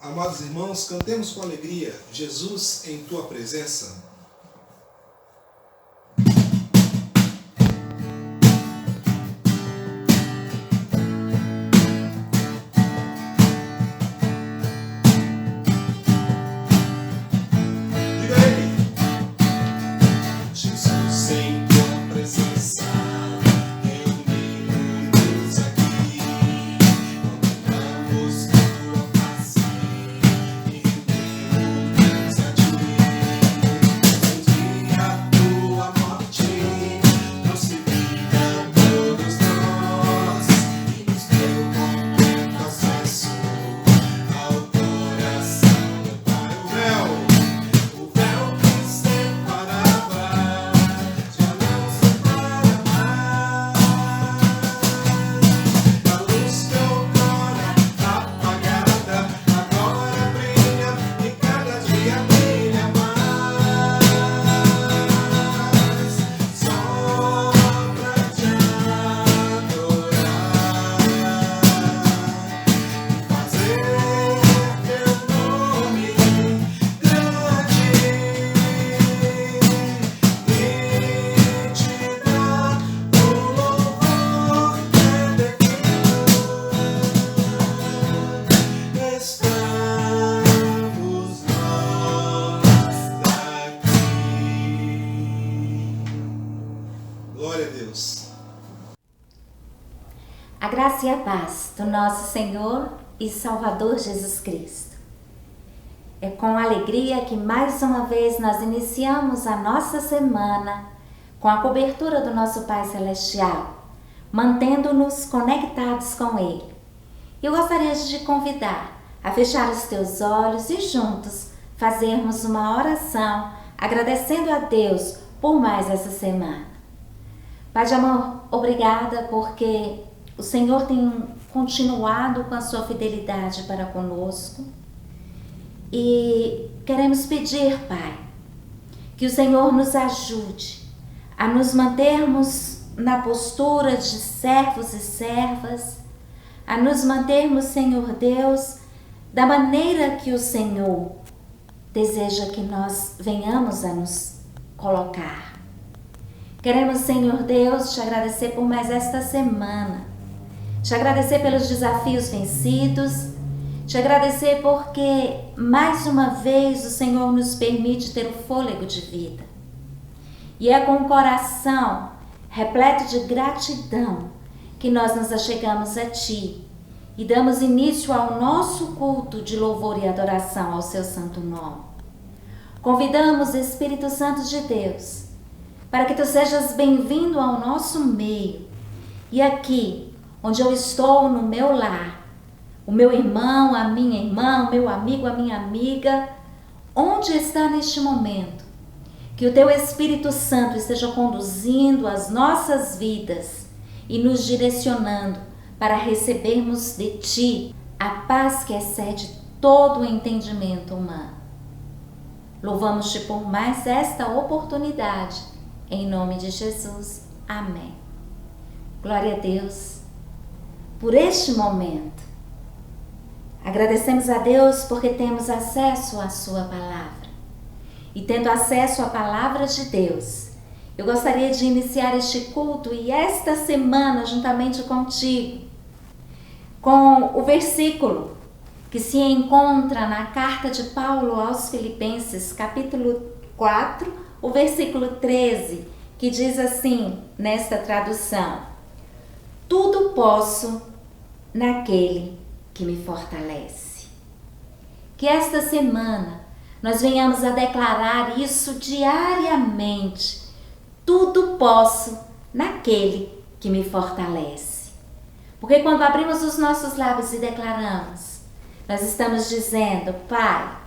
Amados irmãos, cantemos com alegria, Jesus em tua presença. Glória a Deus. A graça e a paz do nosso Senhor e Salvador Jesus Cristo. É com alegria que mais uma vez nós iniciamos a nossa semana com a cobertura do nosso Pai Celestial, mantendo-nos conectados com Ele. Eu gostaria de te convidar a fechar os teus olhos e juntos fazermos uma oração agradecendo a Deus por mais essa semana. Pai de amor, obrigada porque o Senhor tem continuado com a sua fidelidade para conosco e queremos pedir, Pai, que o Senhor nos ajude a nos mantermos na postura de servos e servas, a nos mantermos, Senhor Deus, da maneira que o Senhor deseja que nós venhamos a nos colocar. Queremos, Senhor Deus, te agradecer por mais esta semana, te agradecer pelos desafios vencidos, te agradecer porque mais uma vez o Senhor nos permite ter o fôlego de vida. E é com o coração repleto de gratidão que nós nos achegamos a Ti e damos início ao nosso culto de louvor e adoração ao Seu santo nome. Convidamos, Espírito Santo de Deus, para que Tu sejas bem-vindo ao nosso meio. E aqui, onde eu estou no meu lar, o meu irmão, a minha irmã, o meu amigo, a minha amiga, onde está neste momento, que o Teu Espírito Santo esteja conduzindo as nossas vidas e nos direcionando para recebermos de Ti a paz que excede todo o entendimento humano. Louvamos-Te por mais esta oportunidade. Em nome de Jesus. Amém. Glória a Deus por este momento. Agradecemos a Deus porque temos acesso à Sua palavra. E tendo acesso à palavra de Deus, eu gostaria de iniciar este culto e esta semana juntamente contigo, com o versículo que se encontra na carta de Paulo aos Filipenses, capítulo 4, o versículo 13, que diz assim, nesta tradução: tudo posso naquele que me fortalece. Que esta semana nós venhamos a declarar isso diariamente. Tudo posso naquele que me fortalece. Porque quando abrimos os nossos lábios e declaramos, nós estamos dizendo: Pai,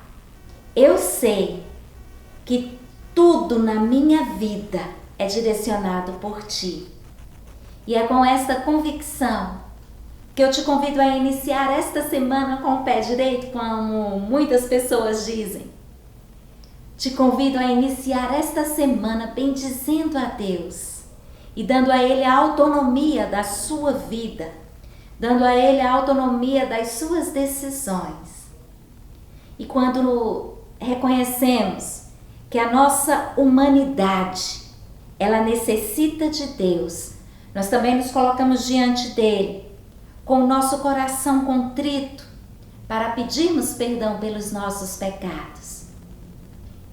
eu sei que tudo na minha vida é direcionado por Ti. E é com esta convicção que eu te convido a iniciar esta semana com o pé direito, como muitas pessoas dizem. Te convido a iniciar esta semana bendizendo a Deus e dando a Ele a autonomia da sua vida, dando a Ele a autonomia das suas decisões. E quando reconhecemos que a nossa humanidade, ela necessita de Deus, nós também nos colocamos diante dele, com o nosso coração contrito, para pedirmos perdão pelos nossos pecados.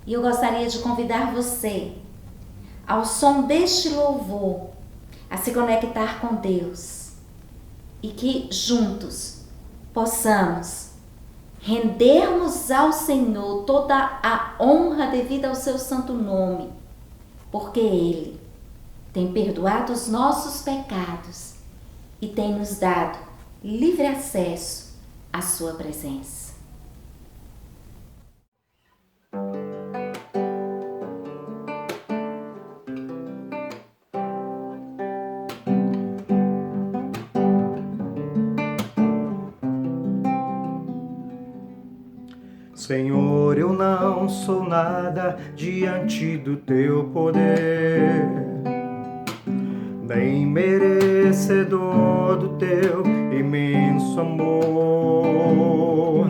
E eu gostaria de convidar você, ao som deste louvor, a se conectar com Deus e que juntos possamos rendermos ao Senhor toda a honra devida ao seu santo nome, porque Ele tem perdoado os nossos pecados e tem nos dado livre acesso à sua presença. Senhor, eu não sou nada diante do teu poder, nem merecedor do teu imenso amor.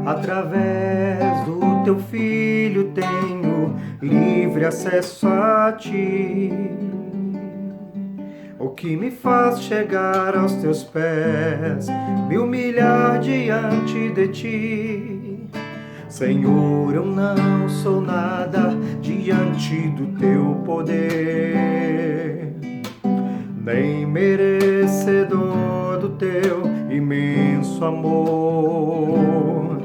Através do teu Filho tenho livre acesso a ti, o que me faz chegar aos teus pés, me humilhar diante de ti. Senhor, eu não sou nada diante do teu poder, nem merecedor do teu imenso amor.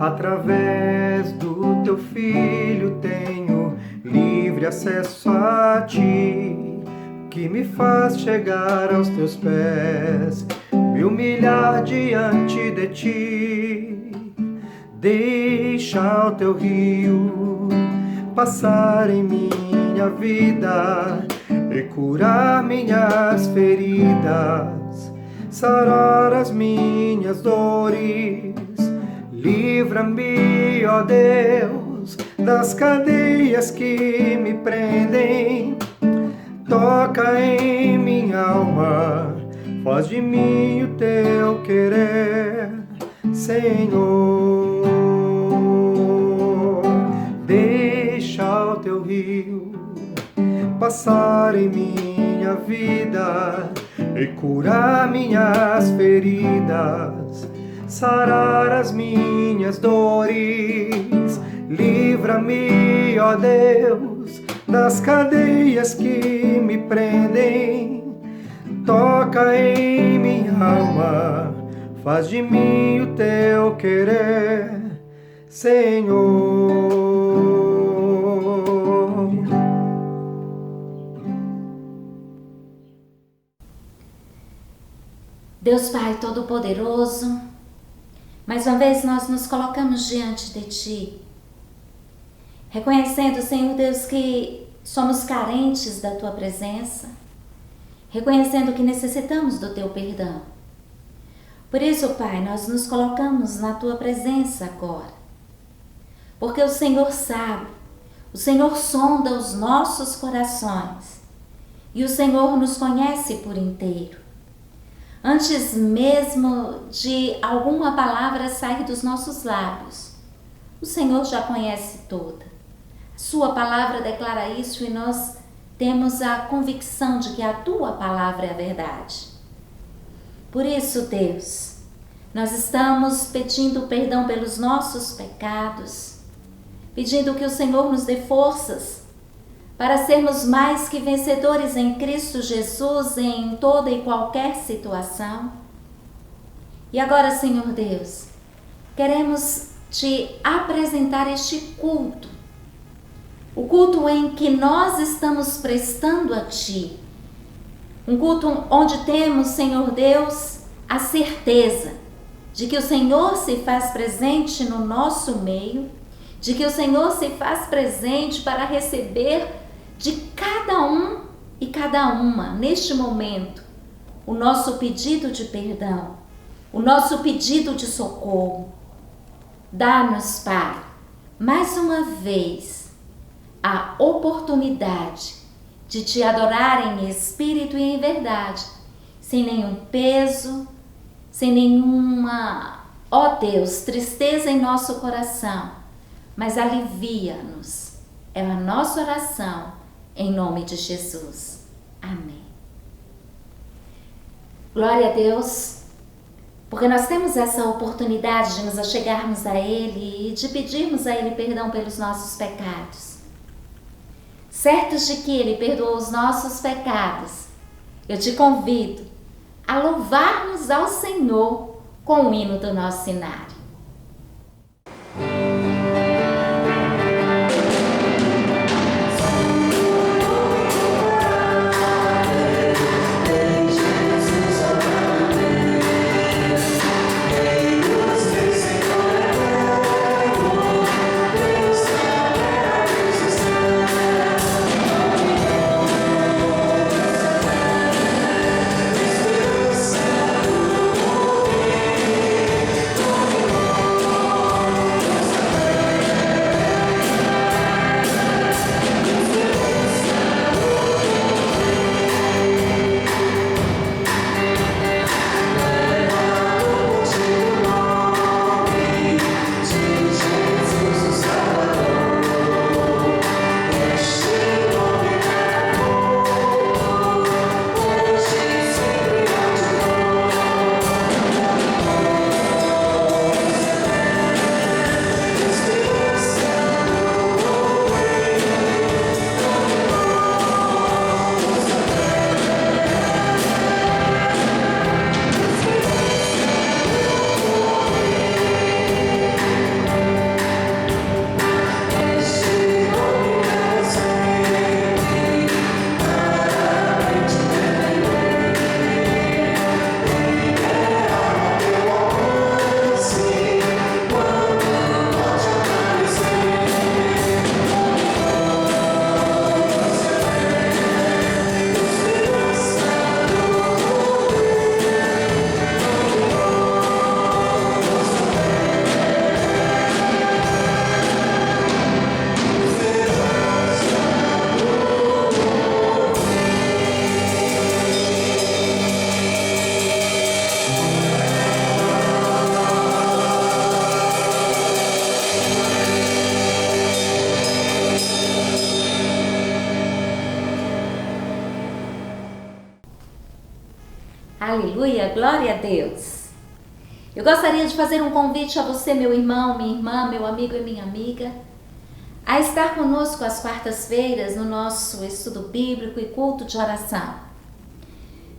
Através do teu Filho tenho livre acesso a ti, que me faz chegar aos teus pés, me humilhar diante de ti. Deixa o teu rio passar em minha vida e curar minhas feridas, sarar as minhas dores. Livra-me, ó Deus, das cadeias que me prendem. Toca em minha alma, faz de mim o teu querer, Senhor. Deixa o teu rio passar em minha vida e curar minhas feridas, sarar as minhas dores. Livra-me, ó Deus, das cadeias que me prendem. Toca em minha alma, faz de mim o teu querer, Senhor. Deus Pai Todo-Poderoso, mais uma vez nós nos colocamos diante de Ti, reconhecendo, Senhor Deus, que somos carentes da Tua presença, reconhecendo que necessitamos do Teu perdão. Por isso, Pai, nós nos colocamos na Tua presença agora, porque o Senhor sabe, o Senhor sonda os nossos corações e o Senhor nos conhece por inteiro. Antes mesmo de alguma palavra sair dos nossos lábios, o Senhor já conhece toda. A Sua palavra declara isso e nós temos a convicção de que a Tua palavra é a verdade. Por isso, Deus, nós estamos pedindo perdão pelos nossos pecados, pedindo que o Senhor nos dê forças para sermos mais que vencedores em Cristo Jesus em toda e qualquer situação. E agora, Senhor Deus, queremos Te apresentar este culto, o culto em que nós estamos prestando a Ti, um culto onde temos, Senhor Deus, a certeza de que o Senhor se faz presente no nosso meio, de que o Senhor se faz presente para receber de cada um e cada uma, neste momento, o nosso pedido de perdão, o nosso pedido de socorro. Dá-nos, Pai, mais uma vez, a oportunidade de Te adorar em espírito e em verdade, sem nenhum peso, sem nenhuma Ó Deus, tristeza em nosso coração, mas alivia-nos. É a nossa oração, em nome de Jesus. Amém. Glória a Deus, porque nós temos essa oportunidade de nos achegarmos a Ele e de pedirmos a Ele perdão pelos nossos pecados. Certos de que Ele perdoou os nossos pecados, eu te convido a louvarmos ao Senhor com o hino do nosso cenário. Aleluia, glória a Deus. Eu gostaria de fazer um convite a você, meu irmão, minha irmã, meu amigo e minha amiga, a estar conosco às quartas-feiras no nosso estudo bíblico e culto de oração.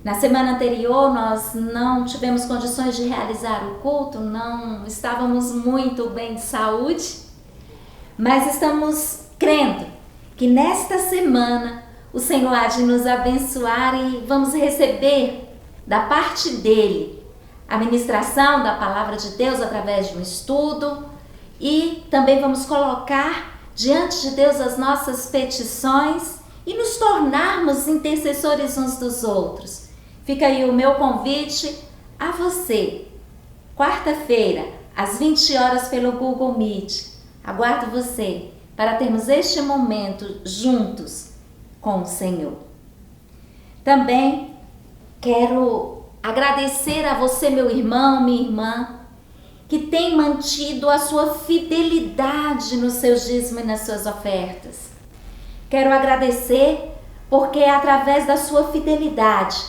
Na semana anterior nós não tivemos condições de realizar o culto, não estávamos muito bem de saúde, mas estamos crendo que nesta semana o Senhor há de nos abençoar e vamos receber da parte dele a ministração da palavra de Deus através de um estudo e também vamos colocar diante de Deus as nossas petições e nos tornarmos intercessores uns dos outros. Fica aí o meu convite a você, quarta-feira, às 20 horas pelo Google Meet. Aguardo você para termos este momento juntos com o Senhor. Também quero agradecer a você, meu irmão, minha irmã, que tem mantido a sua fidelidade nos seus dízimos e nas suas ofertas. Quero agradecer porque é através da sua fidelidade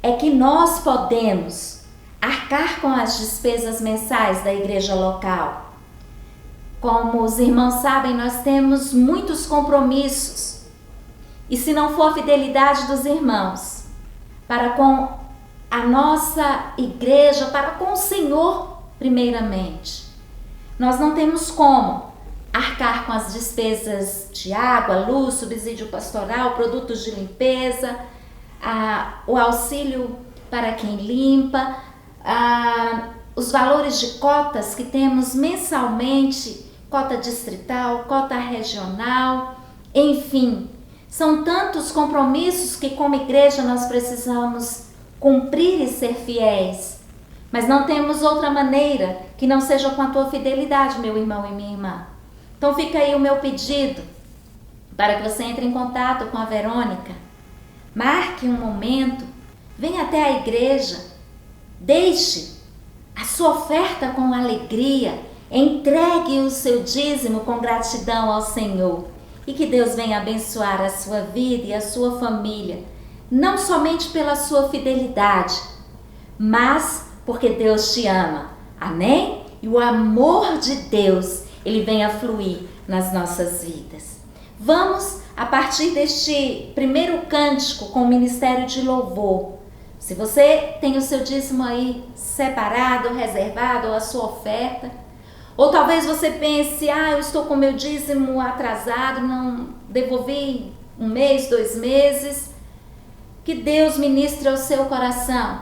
é que nós podemos arcar com as despesas mensais da igreja local. Como os irmãos sabem, nós temos muitos compromissos. E se não for a fidelidade dos irmãos para com a nossa igreja, para com o Senhor, primeiramente, nós não temos como arcar com as despesas de água, luz, subsídio pastoral, produtos de limpeza, o auxílio para quem limpa, os valores de cotas que temos mensalmente, cota distrital, cota regional, enfim, são tantos compromissos que como igreja nós precisamos cumprir e ser fiéis, mas não temos outra maneira que não seja com a tua fidelidade, meu irmão e minha irmã. Então fica aí o meu pedido para que você entre em contato com a Verônica, marque um momento, venha até a igreja, deixe a sua oferta com alegria, entregue o seu dízimo com gratidão ao Senhor. E que Deus venha abençoar a sua vida e a sua família, não somente pela sua fidelidade, mas porque Deus te ama. Amém? E o amor de Deus, ele venha fluir nas nossas vidas. Vamos, a partir deste primeiro cântico com o ministério de louvor. Se você tem o seu dízimo aí separado, reservado, ou a sua oferta, ou talvez você pense, eu estou com meu dízimo atrasado, não devolvi 1 mês, 2 meses. Que Deus ministre ao seu coração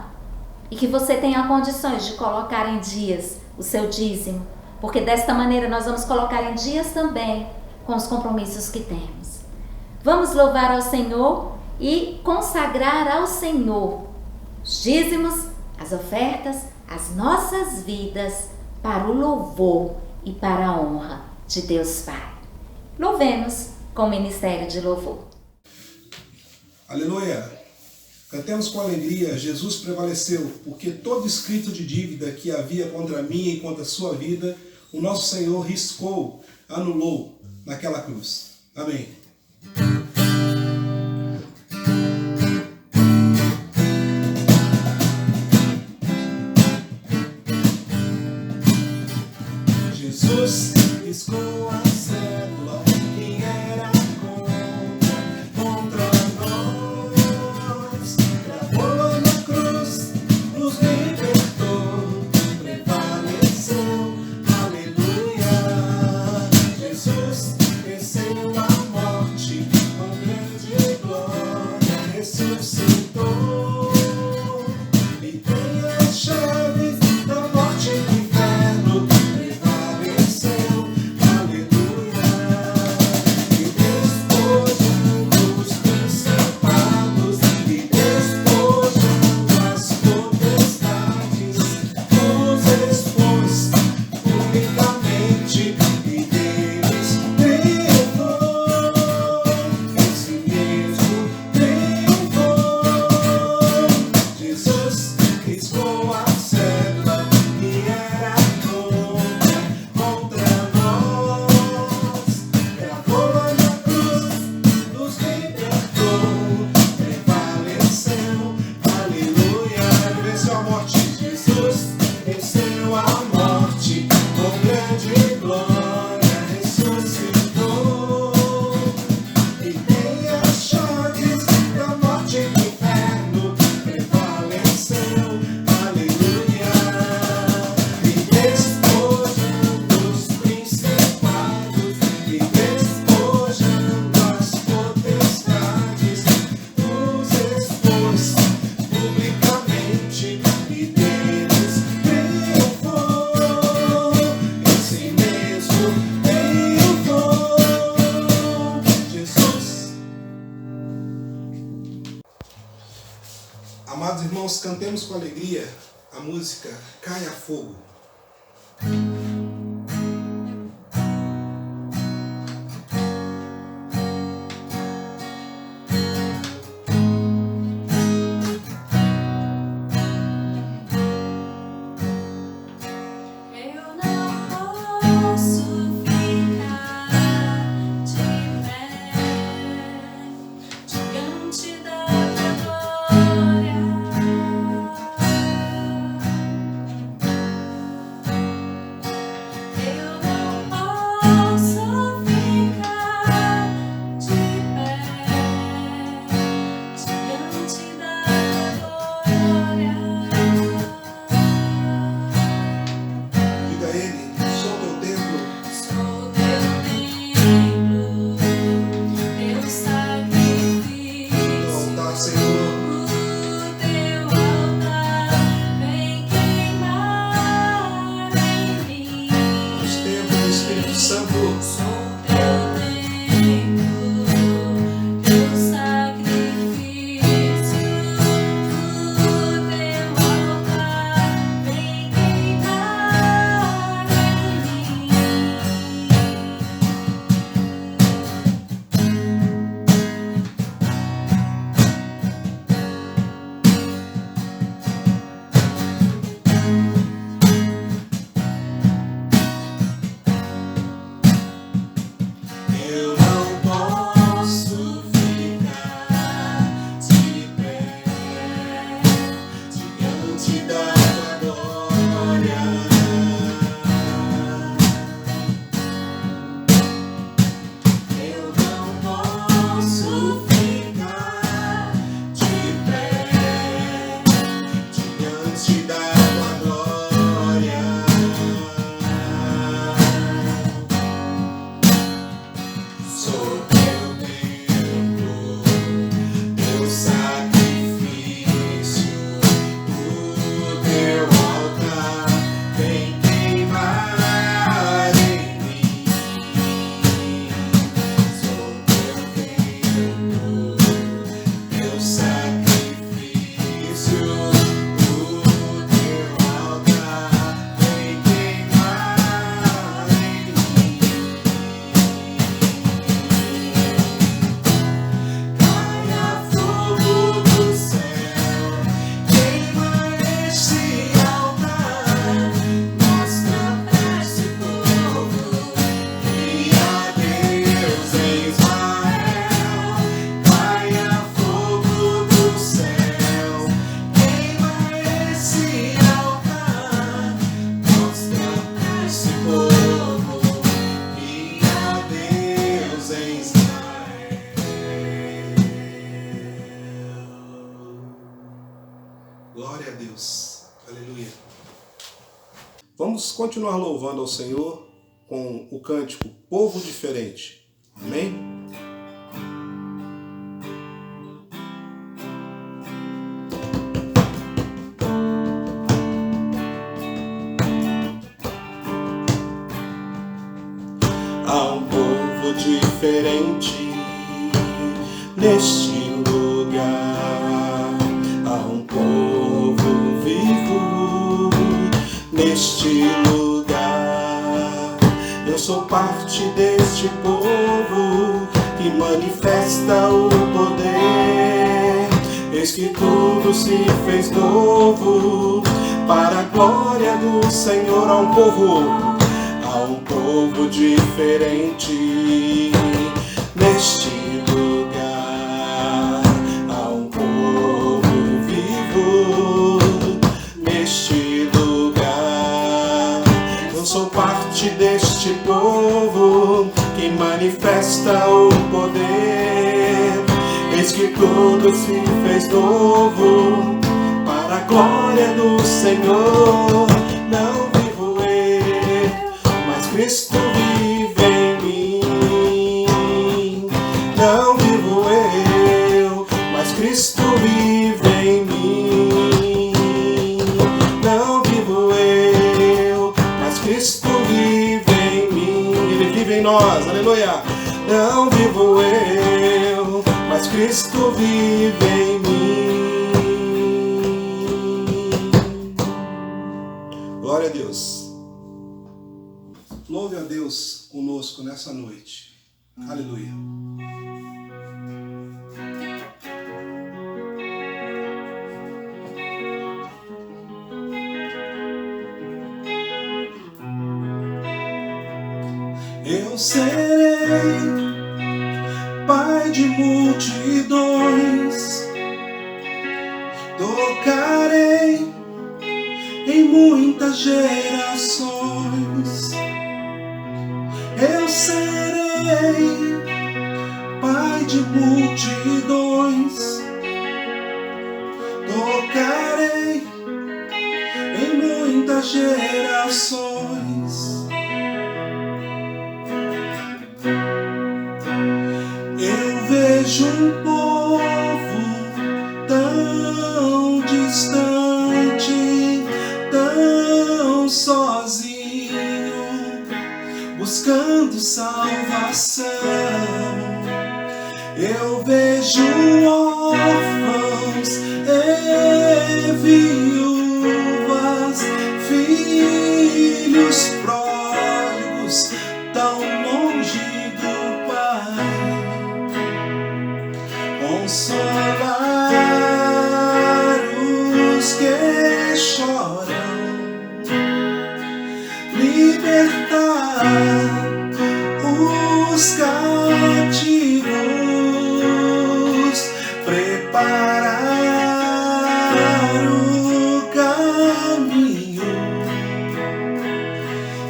e que você tenha condições de colocar em dias o seu dízimo, porque desta maneira nós vamos colocar em dias também com os compromissos que temos. Vamos louvar ao Senhor e consagrar ao Senhor os dízimos, as ofertas, as nossas vidas para o louvor e para a honra de Deus Pai. Louvemos com o ministério de louvor. Aleluia! Cantemos com alegria, Jesus prevaleceu, porque todo escrito de dívida que havia contra mim e contra a sua vida, o nosso Senhor riscou, anulou naquela cruz. Amém. Jesus riscou a cédula que era contra nós. Gravou na cruz, nos libertou, prevaleceu. Aleluia. Jesus venceu a morte com grande glória, ressuscitou e tem as chaves da morte e do inferno. Amados irmãos, cantemos com alegria a música Caia Fogo. Aleluia. Vamos continuar louvando ao Senhor com o cântico Povo Diferente. Amém? Há um povo diferente neste lugar. Há um povo vivo neste lugar. Eu sou parte deste povo que manifesta o poder. Eis que tudo se fez novo para a glória do Senhor. Há um povo diferente neste lugar. Há um povo vivo neste lugar. Eu sou parte deste povo que manifesta o poder. Eis que tudo se fez novo para a glória do Senhor. Não vivo eu, mas Cristo vive em mim. Não vivo eu, mas Cristo vive em mim. Não vivo eu, mas Cristo vive em mim. Ele vive em nós, aleluia. Não vivo eu, mas Cristo vive em mim. Glória a Deus. Louve a Deus conosco nessa noite. Aleluia. Eu serei pai de multidões, tocarei em muitas gerações. Eu serei pai de multidões, tocarei em muitas gerações. Eu vejo um povo tão distante, tão sozinho, buscando salvação. Eu vejo órfãos e viúvas, filhos pródigos, tão longe do Pai. Consolar os que choram, libertar os cativos, preparar o caminho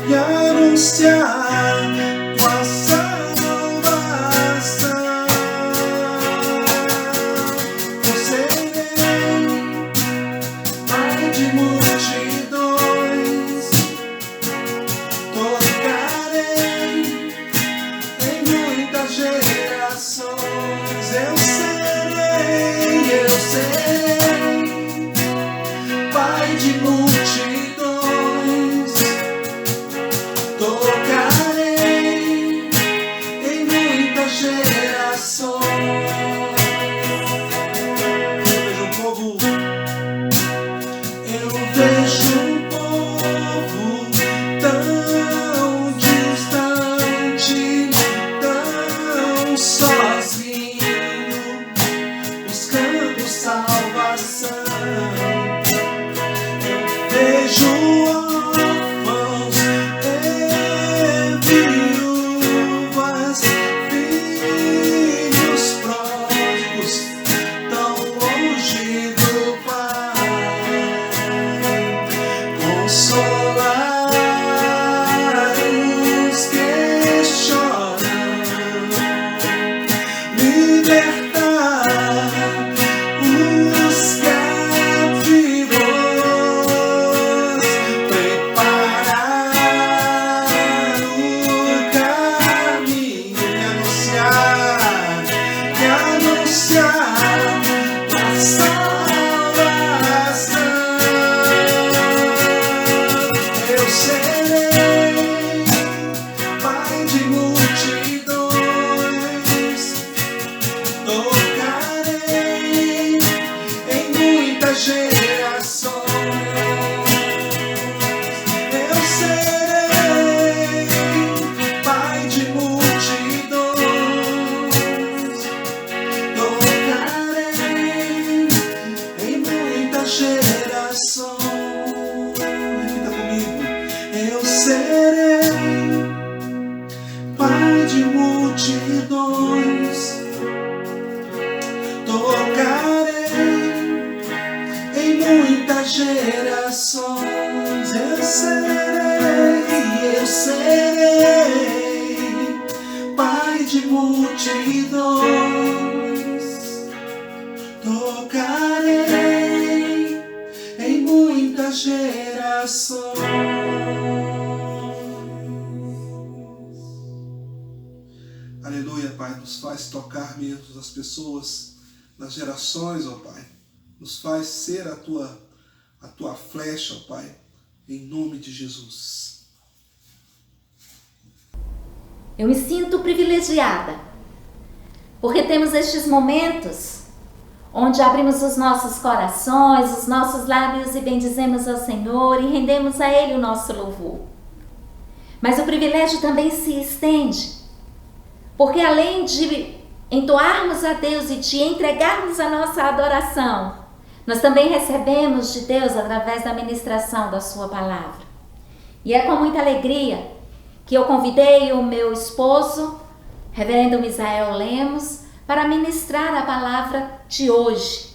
e anunciar tua salvação. Eu serei pai de multidões, tocarei em muitas gerações. Eu serei pai de multidões, tocarei Pai de multidões, tocarei em muitas gerações. Aleluia, Pai, nos faz tocar mesmo as pessoas, nas gerações, ó Pai. Nos faz ser a tua flecha, ó Pai, em nome de Jesus. Eu me sinto privilegiada, porque temos estes momentos onde abrimos os nossos corações, os nossos lábios e bendizemos ao Senhor e rendemos a Ele o nosso louvor. Mas o privilégio também se estende, porque além de entoarmos a Deus e de entregarmos a nossa adoração, nós também recebemos de Deus através da ministração da sua palavra. E é com muita alegria que eu convidei o meu esposo, reverendo Misael Lemos, para ministrar a palavra de hoje.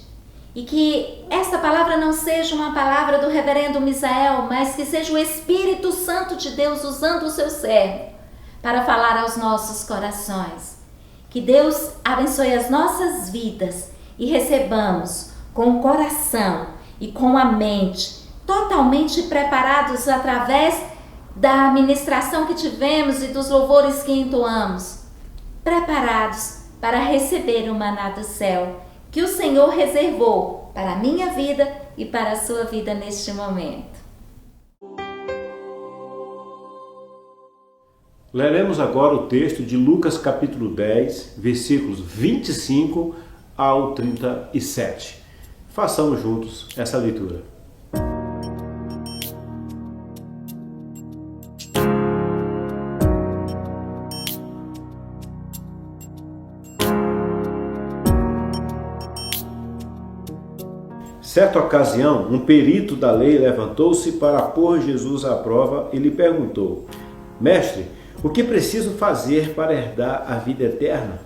E que esta palavra não seja uma palavra do reverendo Misael, mas que seja o Espírito Santo de Deus usando o seu servo para falar aos nossos corações. Que Deus abençoe as nossas vidas e recebamos com o coração e com a mente totalmente preparados através da ministração que tivemos e dos louvores que entoamos, preparados para receber o maná do céu que o Senhor reservou para a minha vida e para a sua vida neste momento. Leremos agora o texto de Lucas capítulo 10, versículos 25 ao 37. Façamos juntos essa leitura. Certa ocasião, um perito da lei levantou-se para pôr Jesus à prova e lhe perguntou: Mestre, o que preciso fazer para herdar a vida eterna?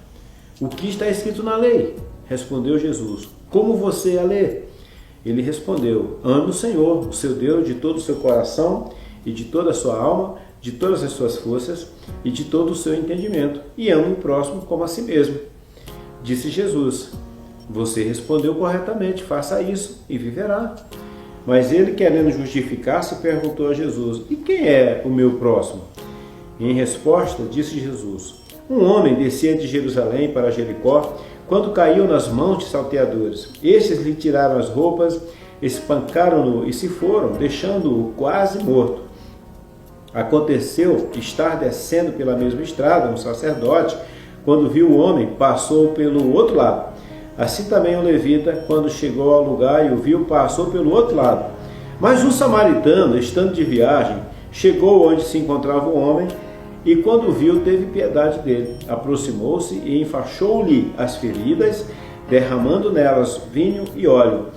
O que está escrito na lei? Respondeu Jesus: Como você a lê? Ele respondeu: Ame o Senhor, o seu Deus, de todo o seu coração e de toda a sua alma, de todas as suas forças e de todo o seu entendimento, e ame o próximo como a si mesmo. Disse Jesus: Você respondeu corretamente, faça isso e viverá. Mas ele, querendo justificar-se, perguntou a Jesus: E quem é o meu próximo? Em resposta, disse Jesus: Um homem descia de Jerusalém para Jericó, quando caiu nas mãos de salteadores. Estes lhe tiraram as roupas, espancaram-no e se foram, deixando-o quase morto. Aconteceu estar descendo pela mesma estrada um sacerdote, quando viu o homem, passou pelo outro lado. Assim também o levita, quando chegou ao lugar e o viu, passou pelo outro lado. Mas um samaritano, estando de viagem, chegou onde se encontrava o homem, e quando o viu, teve piedade dele. Aproximou-se e enfaixou-lhe as feridas, derramando nelas vinho e óleo.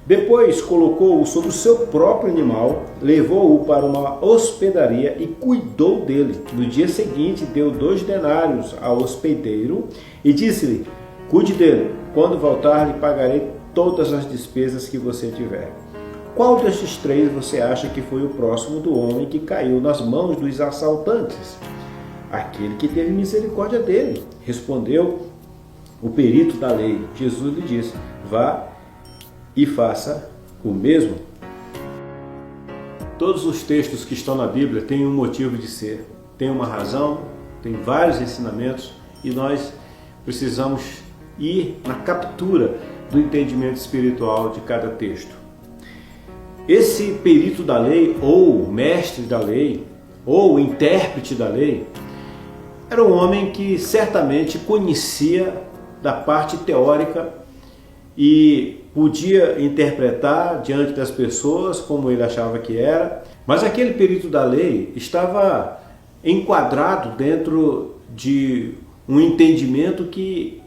Depois colocou-o sobre o seu próprio animal, levou-o para uma hospedaria e cuidou dele. No dia seguinte, deu 2 denários ao hospedeiro e disse-lhe: Cuide dele, quando voltar lhe pagarei todas as despesas que você tiver. Qual destes 3 você acha que foi o próximo do homem que caiu nas mãos dos assaltantes? Aquele que teve misericórdia dele, respondeu o perito da lei. Jesus lhe disse: Vá e faça o mesmo. Todos os textos que estão na Bíblia têm um motivo de ser, têm uma razão, têm vários ensinamentos e nós precisamos ir na captura do entendimento espiritual de cada texto. Esse perito da lei, ou mestre da lei, ou intérprete da lei, era um homem que certamente conhecia da parte teórica e podia interpretar diante das pessoas como ele achava que era, mas aquele perito da lei estava enquadrado dentro de um entendimento que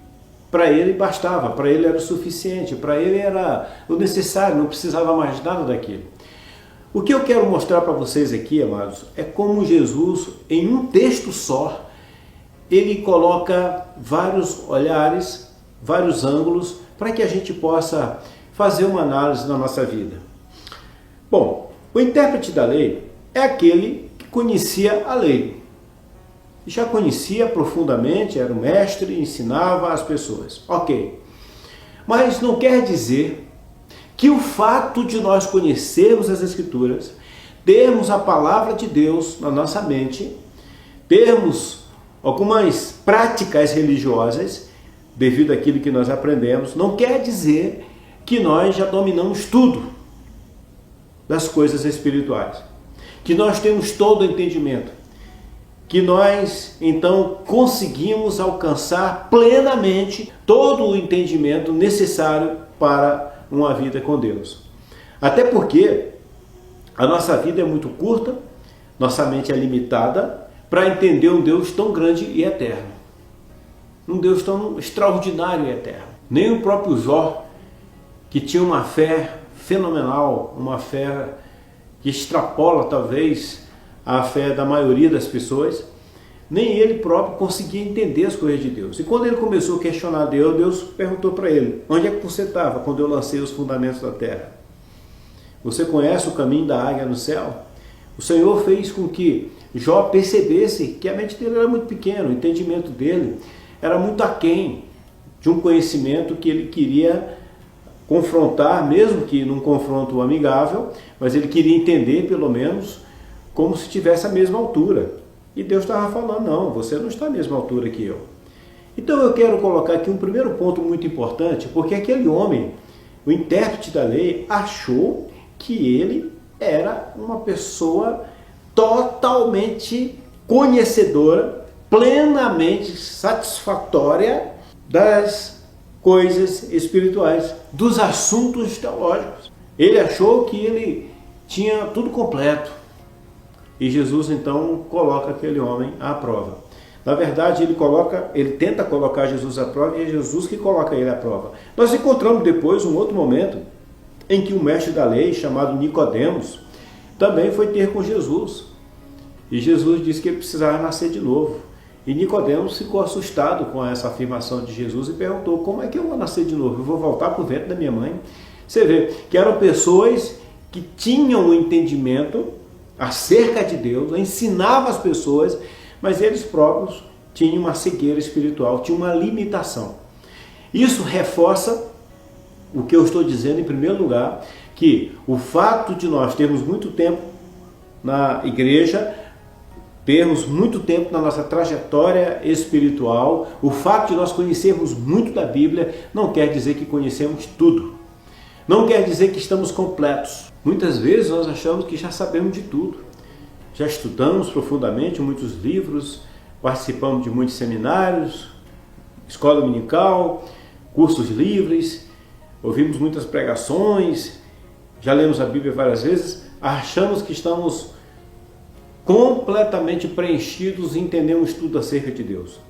para ele bastava, para ele era o suficiente, para ele era o necessário, não precisava mais nada daquilo. O que eu quero mostrar para vocês aqui, amados, é como Jesus, em um texto só, ele coloca vários olhares, vários ângulos, para que a gente possa fazer uma análise na nossa vida. Bom, o intérprete da lei é aquele que conhecia a lei. Já conhecia profundamente, era o mestre, ensinava as pessoas. Ok. Mas não quer dizer que o fato de nós conhecermos as Escrituras, termos a palavra de Deus na nossa mente, termos algumas práticas religiosas, devido àquilo que nós aprendemos, não quer dizer que nós já dominamos tudo das coisas espirituais, que nós temos todo o entendimento, que nós então conseguimos alcançar plenamente todo o entendimento necessário para uma vida com Deus. Até porque a nossa vida é muito curta, nossa mente é limitada para entender um Deus tão grande e eterno. Um Deus tão extraordinário e eterno. Nem o próprio Jó, que tinha uma fé fenomenal, uma fé que extrapola talvez a fé da maioria das pessoas, nem ele próprio conseguia entender as coisas de Deus. E quando ele começou a questionar Deus, Deus perguntou para ele: onde é que você estava quando eu lancei os fundamentos da terra? Você conhece o caminho da águia no céu? O Senhor fez com que Jó percebesse que a mente dele era muito pequena, o entendimento dele era muito aquém de um conhecimento que ele queria confrontar, mesmo que num confronto amigável, mas ele queria entender pelo menos como se tivesse a mesma altura. E Deus estava falando: não, você não está à mesma altura que eu. Então eu quero colocar aqui um primeiro ponto muito importante, porque aquele homem, o intérprete da lei, achou que ele era uma pessoa totalmente conhecedora, plenamente satisfatória das coisas espirituais, dos assuntos teológicos. Ele achou que ele tinha tudo completo. E Jesus então coloca aquele homem à prova. Na verdade, ele tenta colocar Jesus à prova e é Jesus que coloca ele à prova. Nós encontramos depois um outro momento em que um mestre da lei, chamado Nicodemos, também foi ter com Jesus. E Jesus disse que ele precisava nascer de novo. E Nicodemos ficou assustado com essa afirmação de Jesus e perguntou: como é que eu vou nascer de novo? Eu vou voltar para o ventre da minha mãe? Você vê que eram pessoas que tinham o entendimento acerca de Deus, ensinavam as pessoas, mas eles próprios tinham uma cegueira espiritual, tinham uma limitação. Isso reforça o que eu estou dizendo em primeiro lugar, que o fato de nós termos muito tempo na igreja, termos muito tempo na nossa trajetória espiritual, o fato de nós conhecermos muito da Bíblia, não quer dizer que conhecemos tudo. Não quer dizer que estamos completos. Muitas vezes nós achamos que já sabemos de tudo. Já estudamos profundamente muitos livros, participamos de muitos seminários, escola dominical, cursos livres, ouvimos muitas pregações, já lemos a Bíblia várias vezes, achamos que estamos completamente preenchidos e entendemos tudo acerca de Deus.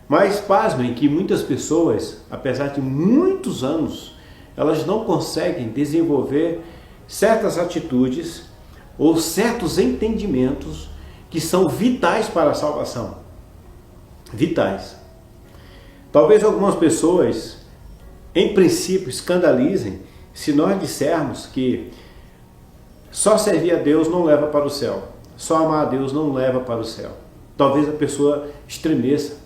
Mas pasmem que muitas pessoas, apesar de muitos anos, elas não conseguem desenvolver certas atitudes ou certos entendimentos que são vitais para a salvação. Vitais. Talvez algumas pessoas, em princípio, escandalizem se nós dissermos que só servir a Deus não leva para o céu, só amar a Deus não leva para o céu. Talvez a pessoa estremeça,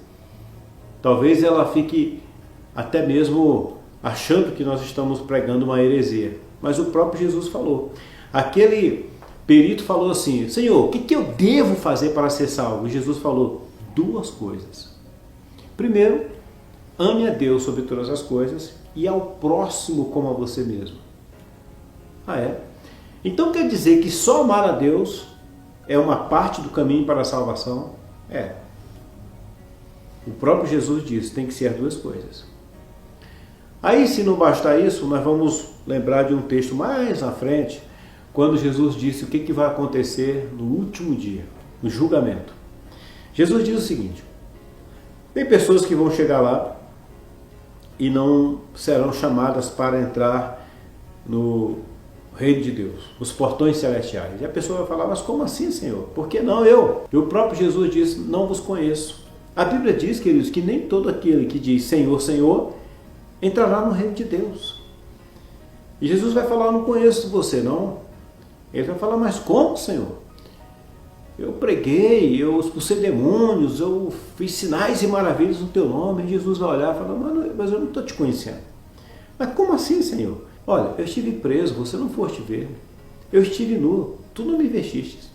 talvez ela fique até mesmo achando que nós estamos pregando uma heresia. Mas o próprio Jesus falou. Aquele perito falou assim: Senhor, o que eu devo fazer para ser salvo? E Jesus falou duas coisas. Primeiro, ame a Deus sobre todas as coisas e ao próximo como a você mesmo. Ah, é? Então quer dizer que só amar a Deus é uma parte do caminho para a salvação? É. O próprio Jesus disse, tem que ser as duas coisas. Aí, se não bastar isso, nós vamos lembrar de um texto mais à frente, quando Jesus disse o que vai acontecer no último dia, no julgamento. Jesus diz o seguinte: tem pessoas que vão chegar lá e não serão chamadas para entrar no reino de Deus, os portões celestiais. E a pessoa vai falar: mas como assim, Senhor? Por que não eu? E o próprio Jesus disse: não vos conheço. A Bíblia diz, queridos, que nem todo aquele que diz Senhor, Senhor, entrará no reino de Deus. E Jesus vai falar: não conheço você, não. Ele vai falar: mas como, Senhor? eu preguei, eu expulsei demônios, eu fiz sinais e maravilhas no teu nome. E Jesus vai olhar e falar, mas eu não estou te conhecendo. Mas como assim, Senhor? Olha, eu estive preso, você não foste ver. Eu estive nu, tu não me vestistes.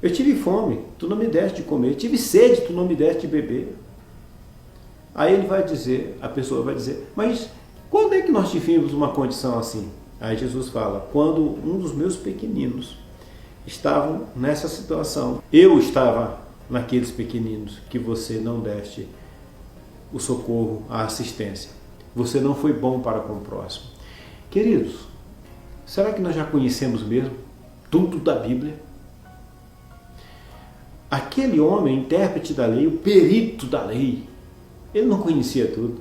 Eu tive fome, tu não me deste de comer. Eu tive sede, tu não me deste de beber. Aí ele vai dizer, a pessoa vai dizer, mas quando é que nós tivemos uma condição assim? Aí Jesus fala, quando um dos meus pequeninos estavam nessa situação, eu estava naqueles pequeninos que você não deste o socorro, a assistência. Você não foi bom para com o próximo. Queridos, será que nós já conhecemos mesmo tudo da Bíblia? Aquele homem, intérprete da lei, o perito da lei, ele não conhecia tudo.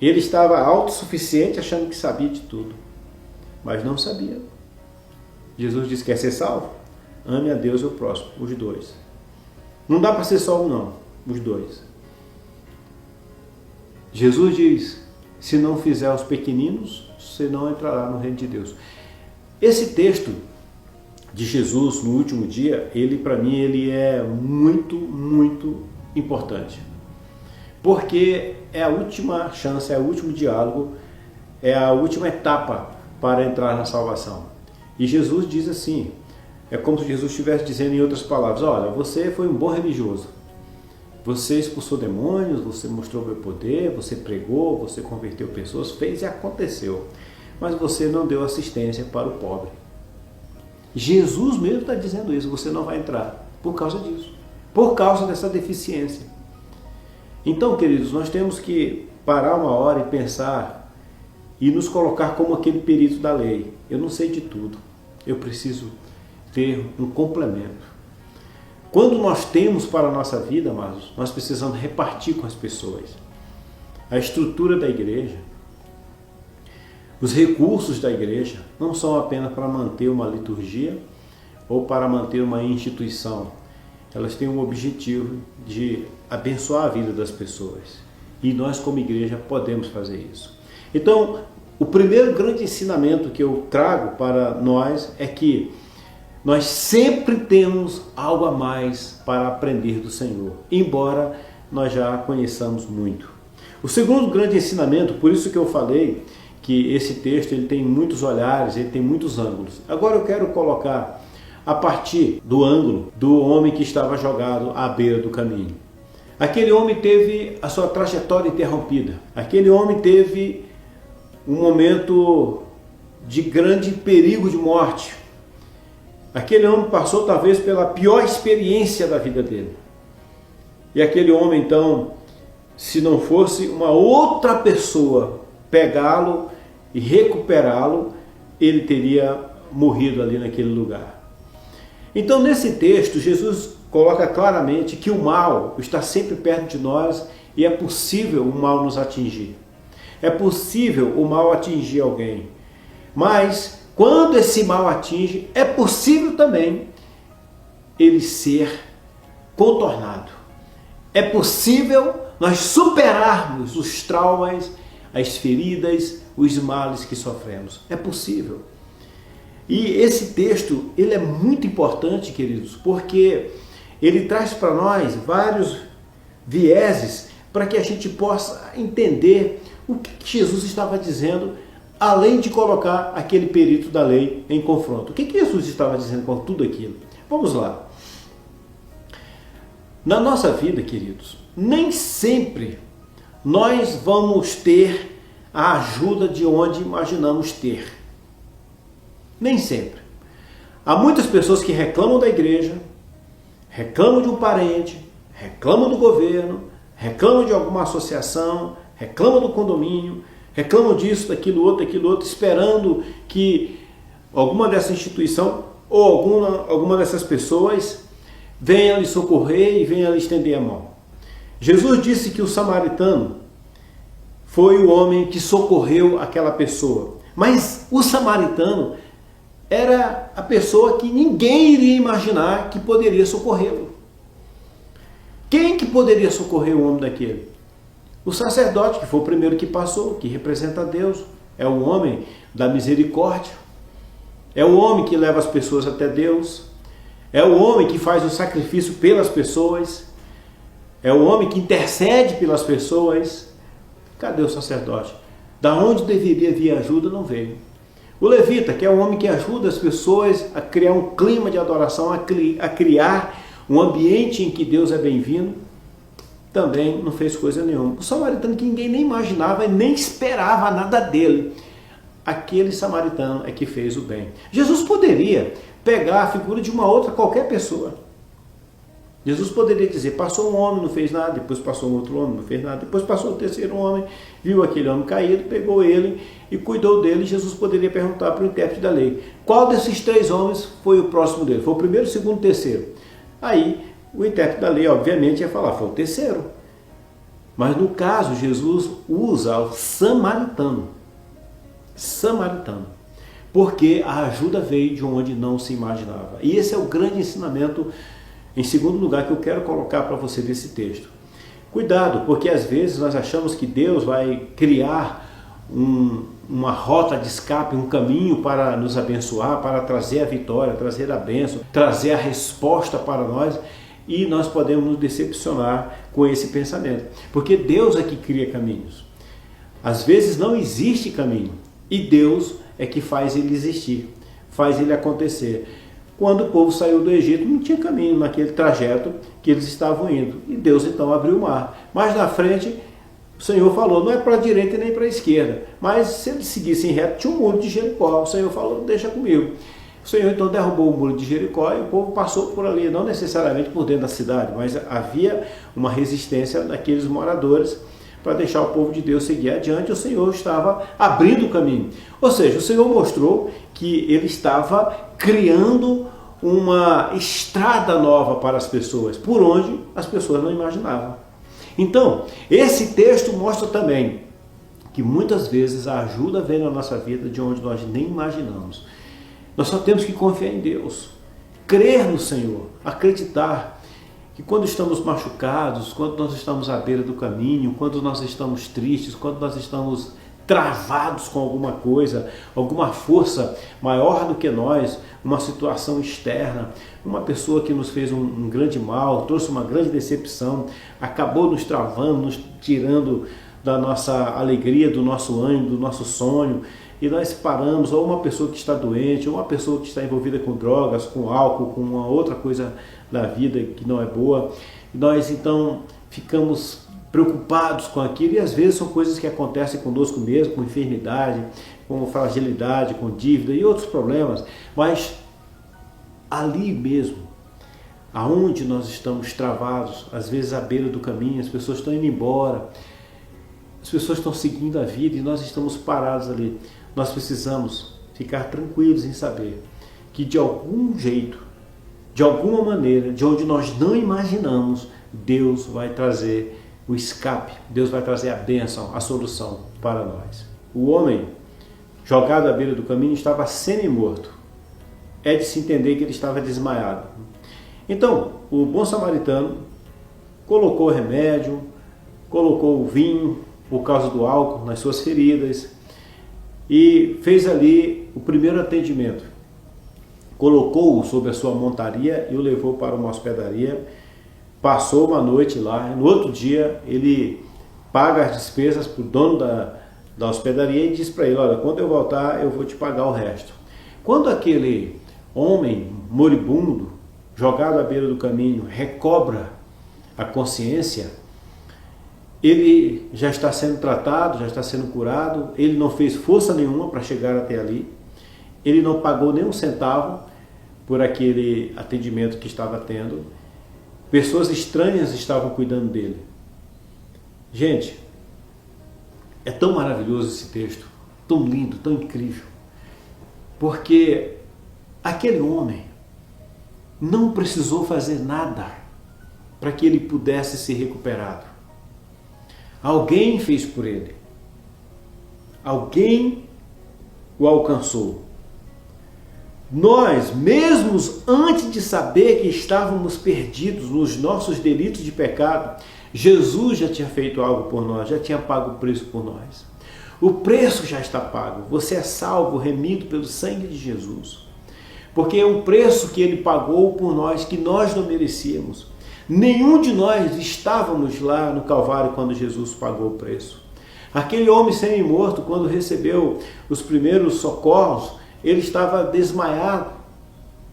Ele estava autossuficiente, achando que sabia de tudo, mas não sabia. Jesus disse que quer ser salvo? Ame a Deus e o próximo, os dois. Não dá para ser só um, não, os dois. Jesus diz, se não fizer os pequeninos, você não entrará no reino de Deus. Esse texto de Jesus no último dia, ele para mim ele é muito, muito importante. Porque é a última chance, é o último diálogo, é a última etapa para entrar na salvação. E Jesus diz assim, é como se Jesus estivesse dizendo em outras palavras, olha, você foi um bom religioso, você expulsou demônios, você mostrou o meu poder, você pregou, você converteu pessoas, fez e aconteceu, mas você não deu assistência para o pobre. Jesus mesmo está dizendo isso, você não vai entrar por causa disso, por causa dessa deficiência. Então, queridos, nós temos que parar uma hora e pensar e nos colocar como aquele perito da lei. Eu não sei de tudo, eu preciso ter um complemento. Quando nós temos para a nossa vida, amados, nós precisamos repartir com as pessoas. A estrutura da igreja, os recursos da igreja, não são apenas para manter uma liturgia ou para manter uma instituição. Elas têm um objetivo de abençoar a vida das pessoas. E nós, como igreja, podemos fazer isso. Então, o primeiro grande ensinamento que eu trago para nós é que nós sempre temos algo a mais para aprender do Senhor, embora nós já conheçamos muito. O segundo grande ensinamento, por isso que eu falei que esse texto ele tem muitos olhares, ele tem muitos ângulos. Agora eu quero colocar a partir do ângulo do homem que estava jogado à beira do caminho. Aquele homem teve a sua trajetória interrompida. Aquele homem teve um momento de grande perigo de morte. Aquele homem passou talvez pela pior experiência da vida dele. E aquele homem então, se não fosse uma outra pessoa pegá-lo e recuperá-lo, ele teria morrido ali naquele lugar. Então, nesse texto, Jesus coloca claramente que o mal está sempre perto de nós e é possível o mal nos atingir. É possível o mal atingir alguém. Mas, quando esse mal atinge, é possível também ele ser contornado. É possível nós superarmos os traumas, as feridas, os males que sofremos. É possível. E esse texto, ele é muito importante, queridos, porque ele traz para nós vários vieses para que a gente possa entender o que Jesus estava dizendo, além de colocar aquele perito da lei em confronto. O que Jesus estava dizendo com tudo aquilo? Vamos lá. Na nossa vida, queridos, nem sempre nós vamos ter a ajuda de onde imaginamos ter. Nem sempre. Há muitas pessoas que reclamam da igreja, reclamam de um parente, reclamam do governo, reclamam de alguma associação, reclamam do condomínio, reclamam disso, daquilo outro, esperando que alguma dessa instituição ou alguma dessas pessoas venha lhe socorrer e venha lhe estender a mão. Jesus disse que o samaritano foi o homem que socorreu aquela pessoa, mas o samaritano era a pessoa que ninguém iria imaginar que poderia socorrê-lo. Quem que poderia socorrer o homem daquele? O sacerdote, que foi o primeiro que passou, que representa Deus, é o homem da misericórdia. É o homem que leva as pessoas até Deus. É o homem que faz o sacrifício pelas pessoas. É o homem que intercede pelas pessoas. Cadê o sacerdote? Da onde deveria vir ajuda, não veio. O levita, que é o homem que ajuda as pessoas a criar um clima de adoração, a criar um ambiente em que Deus é bem-vindo, também não fez coisa nenhuma. O samaritano, que ninguém nem imaginava e nem esperava nada dele, aquele samaritano é que fez o bem. Jesus poderia pegar a figura de uma outra, qualquer pessoa. Jesus poderia dizer, passou um homem, não fez nada, depois passou um outro homem, não fez nada, depois passou o terceiro homem, viu aquele homem caído, pegou ele e cuidou dele. Jesus poderia perguntar para o intérprete da lei, qual desses 3 homens foi o próximo dele? Foi o primeiro, o segundo, o terceiro? Aí o intérprete da lei, obviamente, ia falar, foi o terceiro. Mas no caso, Jesus usa o samaritano, porque a ajuda veio de onde não se imaginava. E esse é o grande ensinamento, em segundo lugar, que eu quero colocar para você desse texto. Cuidado, porque às vezes nós achamos que Deus vai criar uma rota de escape, um caminho para nos abençoar, para trazer a vitória, trazer a bênção, trazer a resposta para nós, e nós podemos nos decepcionar com esse pensamento. Porque Deus é que cria caminhos. Às vezes não existe caminho, e Deus é que faz ele existir, faz ele acontecer. Quando o povo saiu do Egito, não tinha caminho naquele trajeto que eles estavam indo. E Deus então abriu o mar. Mais na frente, o Senhor falou, não é para a direita nem para a esquerda. Mas se eles seguissem reto, tinha um muro de Jericó. O Senhor falou, deixa comigo. O Senhor então derrubou o muro de Jericó e o povo passou por ali. Não necessariamente por dentro da cidade, mas havia uma resistência daqueles moradores para deixar o povo de Deus seguir adiante. O Senhor estava abrindo o caminho. Ou seja, o Senhor mostrou que ele estava criando uma estrada nova para as pessoas, por onde as pessoas não imaginavam. Então, esse texto mostra também que muitas vezes a ajuda vem na nossa vida de onde nós nem imaginamos. Nós só temos que confiar em Deus, crer no Senhor, acreditar que quando estamos machucados, quando nós estamos à beira do caminho, quando nós estamos tristes, quando nós estamos travados com alguma coisa, alguma força maior do que nós, uma situação externa, uma pessoa que nos fez um grande mal, trouxe uma grande decepção, acabou nos travando, nos tirando da nossa alegria, do nosso ânimo, do nosso sonho, e nós paramos, ou uma pessoa que está doente, ou uma pessoa que está envolvida com drogas, com álcool, com uma outra coisa da vida que não é boa, e nós então ficamos preocupados com aquilo, e às vezes são coisas que acontecem conosco mesmo, com enfermidade, com fragilidade, com dívida e outros problemas, mas ali mesmo, aonde nós estamos travados, às vezes à beira do caminho, as pessoas estão indo embora, as pessoas estão seguindo a vida e nós estamos parados ali. Nós precisamos ficar tranquilos em saber que de algum jeito, de alguma maneira, de onde nós não imaginamos, Deus vai trazer o escape, Deus vai trazer a bênção, a solução para nós. O homem jogado à beira do caminho estava semi-morto. É de se entender que ele estava desmaiado. Então, o bom samaritano colocou remédio, colocou o vinho por causa do álcool nas suas feridas e fez ali o primeiro atendimento. Colocou-o sobre a sua montaria e o levou para uma hospedaria. Passou uma noite lá, no outro dia ele paga as despesas para o dono da hospedaria e diz para ele, olha, quando eu voltar eu vou te pagar o resto. Quando aquele homem moribundo, jogado à beira do caminho, recobra a consciência, ele já está sendo tratado, já está sendo curado, ele não fez força nenhuma para chegar até ali, ele não pagou nem um centavo por aquele atendimento que estava tendo, pessoas estranhas estavam cuidando dele. Gente, é tão maravilhoso esse texto, tão lindo, tão incrível, porque aquele homem não precisou fazer nada para que ele pudesse ser recuperado. Alguém fez por ele. Alguém o alcançou. Nós, mesmo antes de saber que estávamos perdidos nos nossos delitos de pecado, Jesus já tinha feito algo por nós, já tinha pago o preço por nós. O preço já está pago. Você é salvo, remido pelo sangue de Jesus. porque é um preço que ele pagou por nós, que nós não merecíamos. Nenhum de nós estávamos lá no Calvário quando Jesus pagou o preço. Aquele homem semi-morto, quando recebeu os primeiros socorros, ele estava desmaiado,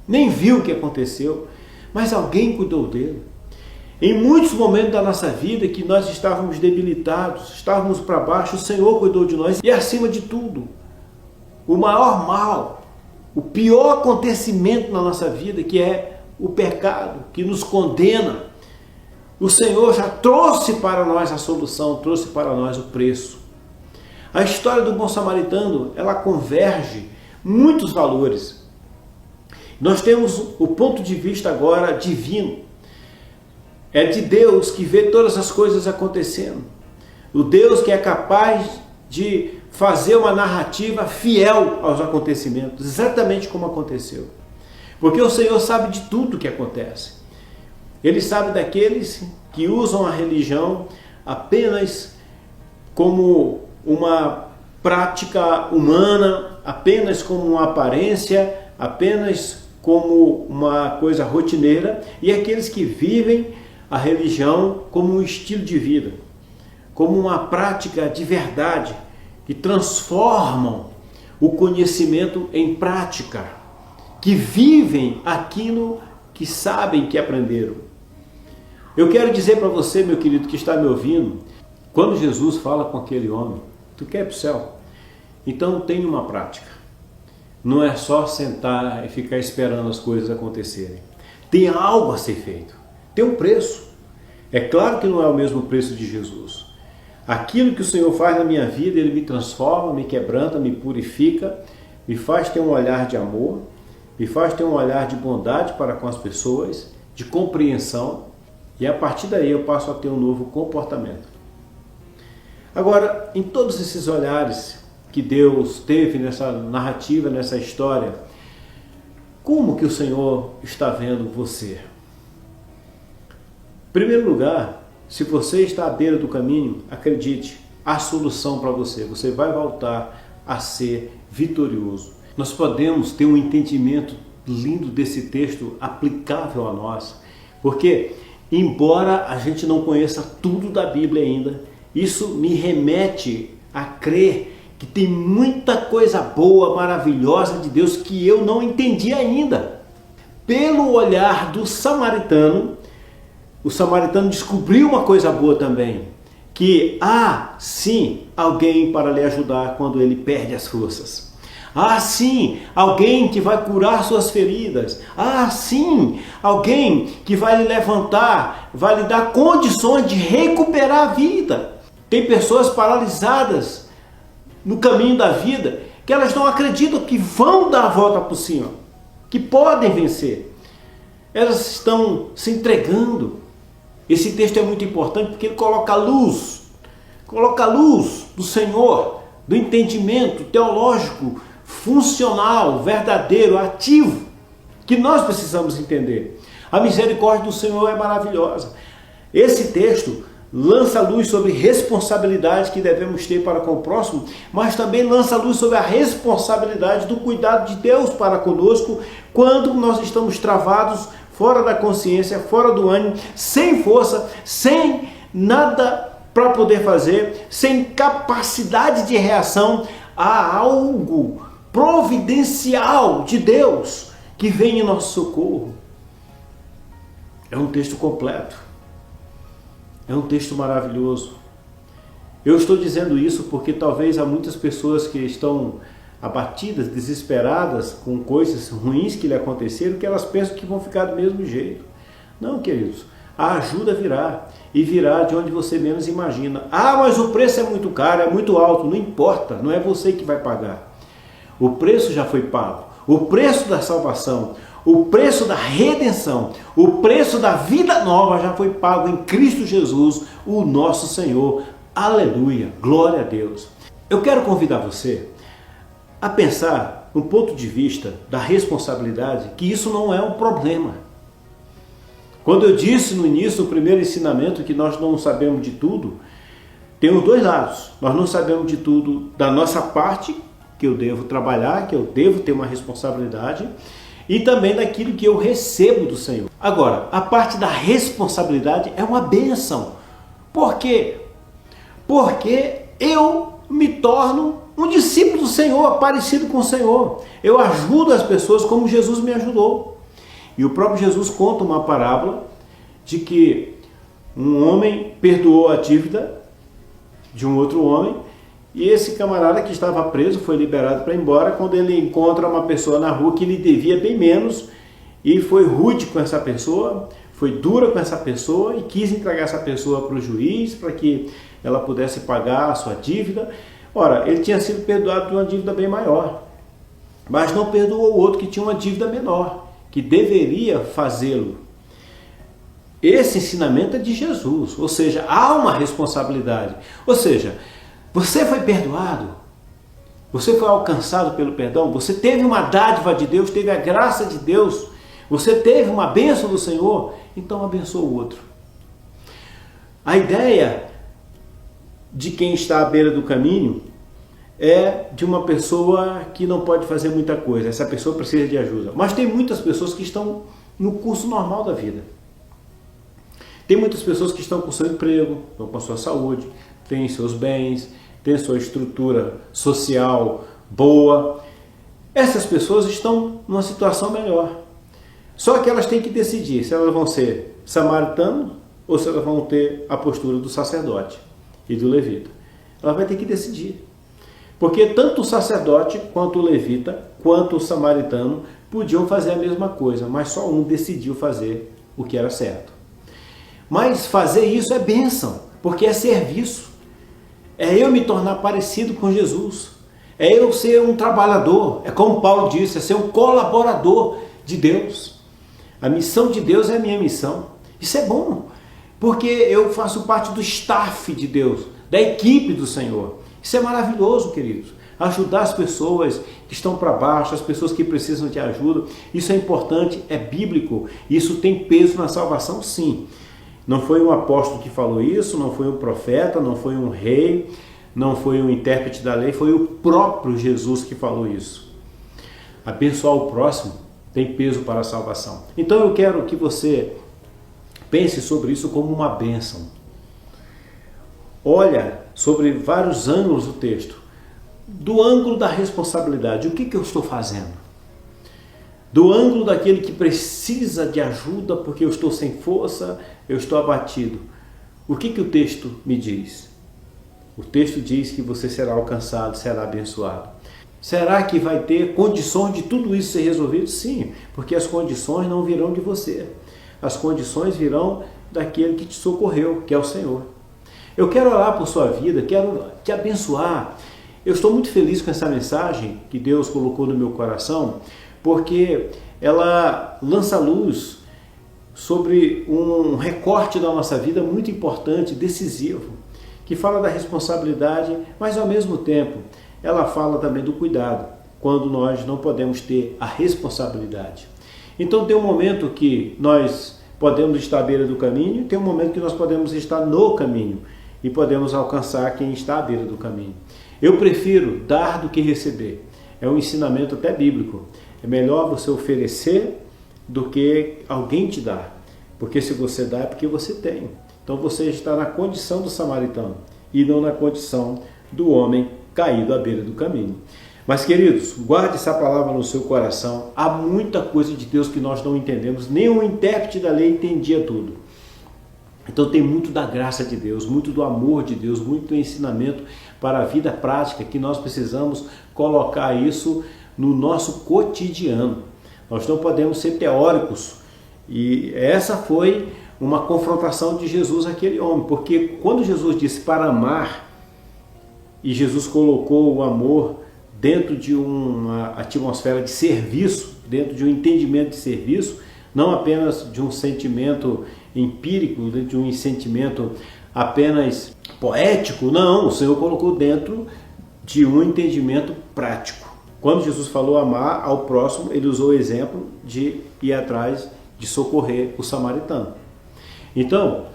nem viu o que aconteceu, mas alguém cuidou dele. Em muitos momentos da nossa vida que nós estávamos debilitados, estávamos para baixo, o Senhor cuidou de nós. E acima de tudo, o maior mal, o pior acontecimento na nossa vida, que é o pecado, que nos condena, o Senhor já trouxe para nós a solução, trouxe para nós o preço. A história do bom samaritano, ela converge muitos valores. Nós temos o ponto de vista agora divino. É de Deus que vê todas as coisas acontecendo. O Deus que é capaz de fazer uma narrativa fiel aos acontecimentos, exatamente como aconteceu. Porque o Senhor sabe de tudo que acontece. Ele sabe daqueles que usam a religião apenas como uma prática humana, apenas como uma aparência, apenas como uma coisa rotineira, e aqueles que vivem a religião como um estilo de vida, como uma prática de verdade, que transformam o conhecimento em prática, que vivem aquilo que sabem que aprenderam. Eu quero dizer para você, meu querido, que está me ouvindo, quando Jesus fala com aquele homem, tu quer ir para o céu? Então tem uma prática. Não é só sentar e ficar esperando as coisas acontecerem. Tem algo a ser feito. Tem um preço. É claro que não é o mesmo preço de Jesus. Aquilo que o Senhor faz na minha vida, Ele me transforma, me quebranta, me purifica, me faz ter um olhar de amor, me faz ter um olhar de bondade para com as pessoas, de compreensão, e a partir daí eu passo a ter um novo comportamento. Agora, em todos esses olhares que Deus teve nessa narrativa, nessa história, como que o Senhor está vendo você? Em primeiro lugar, se você está à beira do caminho, acredite, há solução para você. Você vai voltar a ser vitorioso. Nós podemos ter um entendimento lindo desse texto aplicável a nós, porque embora a gente não conheça tudo da Bíblia ainda, isso me remete a crer que tem muita coisa boa, maravilhosa de Deus que eu não entendi ainda. Pelo olhar do samaritano, o samaritano descobriu uma coisa boa também, que há sim alguém para lhe ajudar quando ele perde as forças. Há sim alguém que vai curar suas feridas. Há sim alguém que vai lhe levantar, vai lhe dar condições de recuperar a vida. Tem pessoas paralisadas no caminho da vida, que elas não acreditam que vão dar a volta por cima, que podem vencer. Elas estão se entregando. Esse texto é muito importante porque ele coloca a luz do Senhor, do entendimento teológico, funcional, verdadeiro, ativo, que nós precisamos entender. A misericórdia do Senhor é maravilhosa. Esse texto lança luz sobre responsabilidade que devemos ter para com o próximo, mas também lança luz sobre a responsabilidade do cuidado de Deus para conosco quando nós estamos travados, fora da consciência, fora do ânimo, sem força, sem nada para poder fazer, sem capacidade de reação a algo providencial de Deus que vem em nosso socorro. É um texto completo. É um texto maravilhoso. Eu estou dizendo isso porque talvez há muitas pessoas que estão abatidas, desesperadas com coisas ruins que lhe aconteceram, que elas pensam que vão ficar do mesmo jeito. Não, queridos, a ajuda virá, e virá de onde você menos imagina. Ah, mas o preço é muito caro, é muito alto. Não importa, não é você que vai pagar. O preço já foi pago. O preço da salvação, o preço da redenção, o preço da vida nova já foi pago em Cristo Jesus, o nosso Senhor. Aleluia, glória a Deus. Eu quero convidar você a pensar no ponto de vista da responsabilidade, que isso não é um problema. Quando eu disse no início, no primeiro ensinamento, que nós não sabemos de tudo, tem os dois lados. Nós não sabemos de tudo da nossa parte, que eu devo trabalhar, que eu devo ter uma responsabilidade, e também daquilo que eu recebo do Senhor. Agora, a parte da responsabilidade é uma bênção. Por quê? Porque eu me torno um discípulo do Senhor, parecido com o Senhor. Eu ajudo as pessoas como Jesus me ajudou. E o próprio Jesus conta uma parábola de que um homem perdoou a dívida de um outro homem, e esse camarada que estava preso foi liberado para ir embora quando ele encontra uma pessoa na rua que lhe devia bem menos, e foi rude com essa pessoa, foi dura com essa pessoa e quis entregar essa pessoa para o juiz para que ela pudesse pagar a sua dívida. Ora, ele tinha sido perdoado de uma dívida bem maior, mas não perdoou o outro que tinha uma dívida menor, que deveria fazê-lo. Esse ensinamento é de Jesus, ou seja, há uma responsabilidade. Ou seja, você foi perdoado, você foi alcançado pelo perdão, você teve uma dádiva de Deus, teve a graça de Deus, você teve uma bênção do Senhor, então abençoa o outro. A ideia de quem está à beira do caminho é de uma pessoa que não pode fazer muita coisa, essa pessoa precisa de ajuda. Mas tem muitas pessoas que estão no curso normal da vida. Tem muitas pessoas que estão com seu emprego, estão com a sua saúde, têm seus bens, têm sua estrutura social boa. Essas pessoas estão numa situação melhor. Só que elas têm que decidir se elas vão ser samaritanos ou se elas vão ter a postura do sacerdote e do levita. Ela vai ter que decidir. Porque tanto o sacerdote, quanto o levita, quanto o samaritano podiam fazer a mesma coisa, mas só um decidiu fazer o que era certo. Mas fazer isso é bênção, porque é serviço. É eu me tornar parecido com Jesus. É eu ser um trabalhador. É como Paulo disse, é ser um colaborador de Deus. A missão de Deus é a minha missão. Isso é bom, porque eu faço parte do staff de Deus, da equipe do Senhor. Isso é maravilhoso, queridos. Ajudar as pessoas que estão para baixo, as pessoas que precisam de ajuda. Isso é importante, é bíblico. Isso tem peso na salvação, sim. Não foi um apóstolo que falou isso, não foi um profeta, não foi um rei, não foi um intérprete da lei, foi o próprio Jesus que falou isso. Abençoar o próximo tem peso para a salvação. Então eu quero que você pense sobre isso como uma bênção. Olha sobre vários ângulos do texto. Do ângulo da responsabilidade, o que eu estou fazendo? Do ângulo daquele que precisa de ajuda porque eu estou sem força, eu estou abatido. O que o texto me diz? O texto diz que você será alcançado, será abençoado. Será que vai ter condições de tudo isso ser resolvido? Sim, porque as condições não virão de você. As condições virão daquele que te socorreu, que é o Senhor. Eu quero orar por sua vida, quero te abençoar. Eu estou muito feliz com essa mensagem que Deus colocou no meu coração, porque ela lança luz sobre um recorte da nossa vida muito importante, decisivo, que fala da responsabilidade, mas ao mesmo tempo ela fala também do cuidado, quando nós não podemos ter a responsabilidade. Então tem um momento que nós podemos estar à beira do caminho, tem um momento que nós podemos estar no caminho e podemos alcançar quem está à beira do caminho. Eu prefiro dar do que receber. É um ensinamento até bíblico. É melhor você oferecer do que alguém te dar. Porque se você dá é porque você tem. Então você está na condição do samaritano e não na condição do homem caído à beira do caminho. Mas queridos, guarde essa palavra no seu coração. Há muita coisa de Deus que nós não entendemos. Nenhum intérprete da lei entendia tudo. Então tem muito da graça de Deus, muito do amor de Deus, muito do ensinamento para a vida prática que nós precisamos colocar isso no nosso cotidiano. Nós não podemos ser teóricos. E essa foi uma confrontação de Jesus àquele homem, porque quando Jesus disse para amar, e Jesus colocou o amor dentro de uma atmosfera de serviço, dentro de um entendimento de serviço, não apenas de um sentimento empírico, de um sentimento apenas poético, não, o Senhor colocou dentro de um entendimento prático. Quando Jesus falou amar ao próximo, ele usou o exemplo de ir atrás de socorrer o samaritano. Então,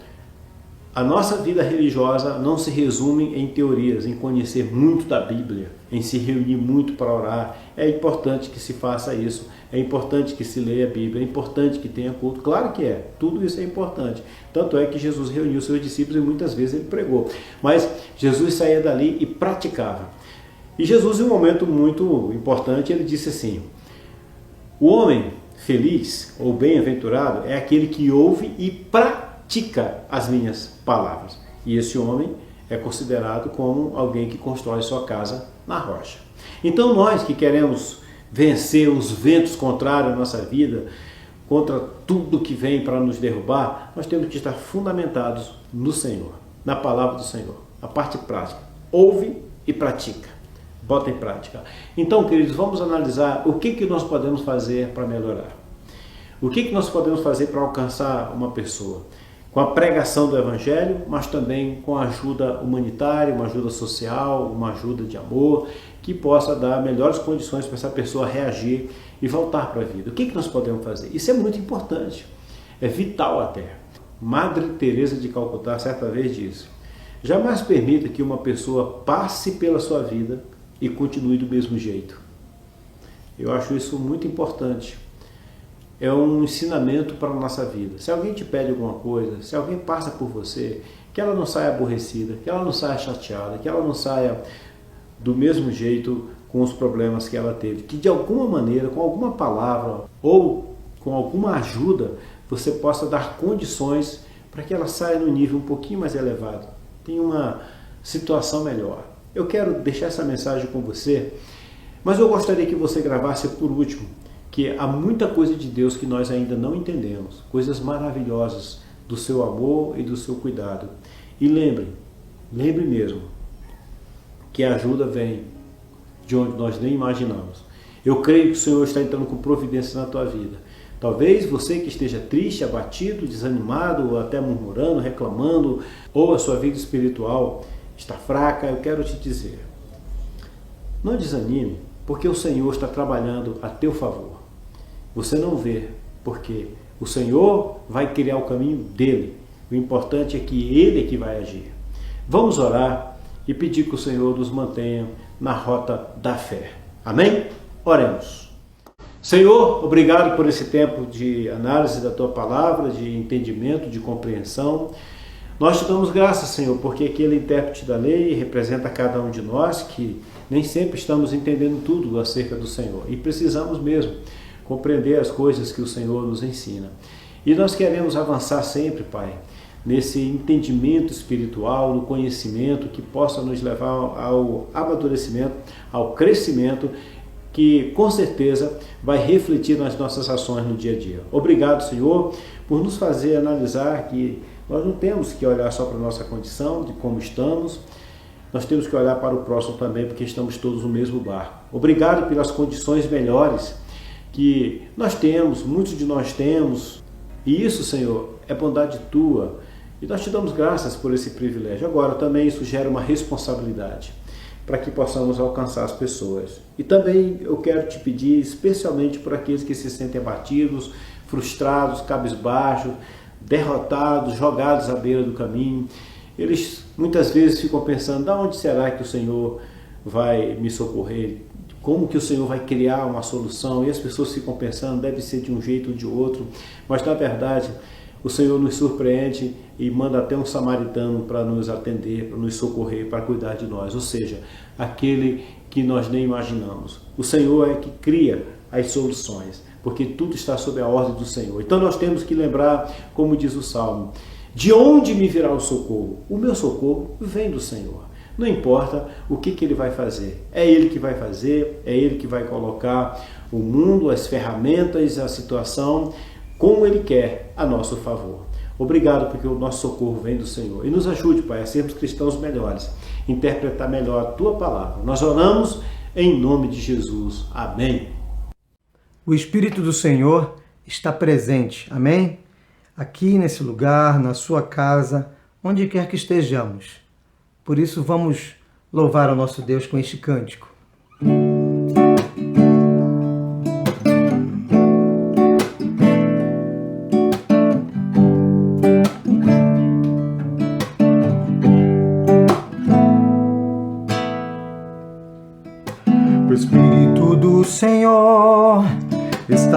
A nossa vida religiosa não se resume em teorias, em conhecer muito da Bíblia, em se reunir muito para orar. É importante que se faça isso, é importante que se leia a Bíblia, é importante que tenha culto. Claro que é, tudo isso é importante. Tanto é que Jesus reuniu seus discípulos e muitas vezes ele pregou. Mas Jesus saía dali e praticava. E Jesus, em um momento muito importante, ele disse assim: o homem feliz ou bem-aventurado é aquele que ouve e pratica as minhas palavras. E esse homem é considerado como alguém que constrói sua casa na rocha. Então nós que queremos vencer os ventos contrários à nossa vida, contra tudo que vem para nos derrubar, nós temos que estar fundamentados no Senhor, na palavra do Senhor. A parte prática. Ouve e pratica. Bota em prática. Então, queridos, vamos analisar o que nós podemos fazer para melhorar. O que nós podemos fazer para alcançar uma pessoa? Com a pregação do Evangelho, mas também com a ajuda humanitária, uma ajuda social, uma ajuda de amor, que possa dar melhores condições para essa pessoa reagir e voltar para a vida. O que nós podemos fazer? Isso é muito importante, é vital até. Madre Teresa de Calcutá certa vez disse: jamais permita que uma pessoa passe pela sua vida e continue do mesmo jeito. Eu acho isso muito importante. É um ensinamento para a nossa vida. Se alguém te pede alguma coisa, se alguém passa por você, que ela não saia aborrecida, que ela não saia chateada, que ela não saia do mesmo jeito com os problemas que ela teve. Que de alguma maneira, com alguma palavra ou com alguma ajuda, você possa dar condições para que ela saia no nível um pouquinho mais elevado. Tenha uma situação melhor. Eu quero deixar essa mensagem com você, mas eu gostaria que você gravasse por último, que há muita coisa de Deus que nós ainda não entendemos, coisas maravilhosas do seu amor e do seu cuidado. E lembre mesmo, que a ajuda vem de onde nós nem imaginamos. Eu creio que o Senhor está entrando com providência na tua vida. Talvez você que esteja triste, abatido, desanimado, ou até murmurando, reclamando, ou a sua vida espiritual está fraca, eu quero te dizer, não desanime, porque o Senhor está trabalhando a teu favor. Você não vê, porque o Senhor vai criar o caminho dele. O importante é que ele é que vai agir. Vamos orar e pedir que o Senhor nos mantenha na rota da fé. Amém? Oremos. Senhor, obrigado por esse tempo de análise da tua palavra, de entendimento, de compreensão. Nós te damos graças, Senhor, porque aquele intérprete da lei representa cada um de nós que nem sempre estamos entendendo tudo acerca do Senhor e precisamos mesmo compreender as coisas que o Senhor nos ensina. E nós queremos avançar sempre, Pai, nesse entendimento espiritual, no conhecimento que possa nos levar ao amadurecimento, ao crescimento, que com certeza vai refletir nas nossas ações no dia a dia. Obrigado, Senhor, por nos fazer analisar que nós não temos que olhar só para a nossa condição, de como estamos, nós temos que olhar para o próximo também, porque estamos todos no mesmo barco. Obrigado pelas condições melhores que nós temos, muitos de nós temos, e isso, Senhor, é bondade tua, e nós te damos graças por esse privilégio. Agora, também isso gera uma responsabilidade para que possamos alcançar as pessoas. E também eu quero te pedir, especialmente por aqueles que se sentem abatidos, frustrados, cabisbaixos, derrotados, jogados à beira do caminho. Eles muitas vezes ficam pensando, de onde será que o Senhor vai me socorrer? Como que o Senhor vai criar uma solução? E as pessoas ficam pensando, deve ser de um jeito ou de outro. Mas na verdade, o Senhor nos surpreende e manda até um samaritano para nos atender, para nos socorrer, para cuidar de nós. Ou seja, aquele que nós nem imaginamos. O Senhor é que cria as soluções, porque tudo está sob a ordem do Senhor. Então nós temos que lembrar, como diz o Salmo, de onde me virá o socorro? O meu socorro vem do Senhor. Não importa o que Ele vai fazer. É Ele que vai fazer, é Ele que vai colocar o mundo, as ferramentas, a situação, como Ele quer, a nosso favor. Obrigado porque o nosso socorro vem do Senhor. E nos ajude, Pai, a sermos cristãos melhores, interpretar melhor a Tua palavra. Nós oramos em nome de Jesus. Amém. O Espírito do Senhor está presente, amém? Aqui nesse lugar, na sua casa, onde quer que estejamos. Por isso vamos louvar ao nosso Deus com este cântico.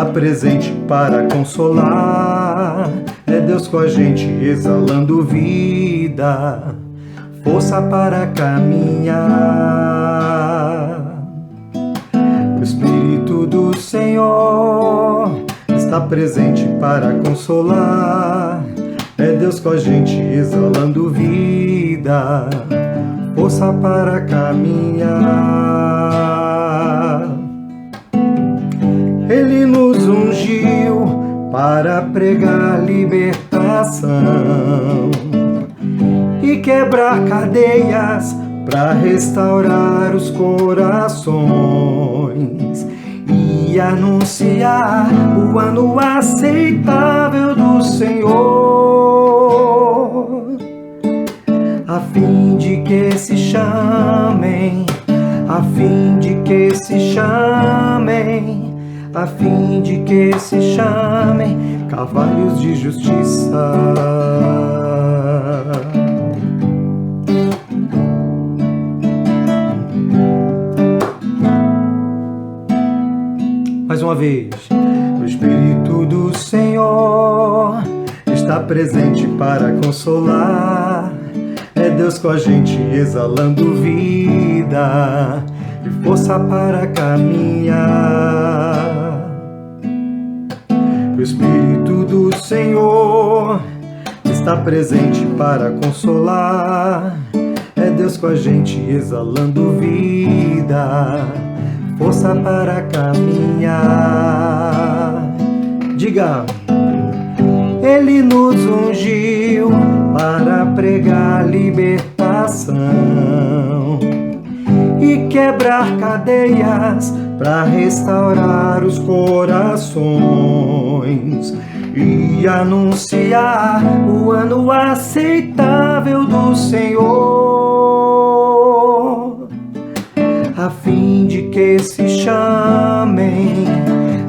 está presente para consolar. É Deus com a gente exalando vida, força para caminhar. O Espírito do Senhor está presente para consolar. É Deus com a gente exalando vida, força para caminhar. Ele nos ungiu para pregar libertação e quebrar cadeias, para restaurar os corações e anunciar o ano aceitável do Senhor, a fim de que se chamem, a fim de que se chamem, a fim de que se chamem cavalos de justiça. Mais uma vez. O Espírito do Senhor está presente para consolar. É Deus com a gente exalando vida e força para caminhar. O Espírito do Senhor está presente para consolar. É Deus com a gente exalando vida, força para caminhar. Diga: Ele nos ungiu para pregar libertação e quebrar cadeias, para restaurar os corações e anunciar o ano aceitável do Senhor, a fim de que se chamem,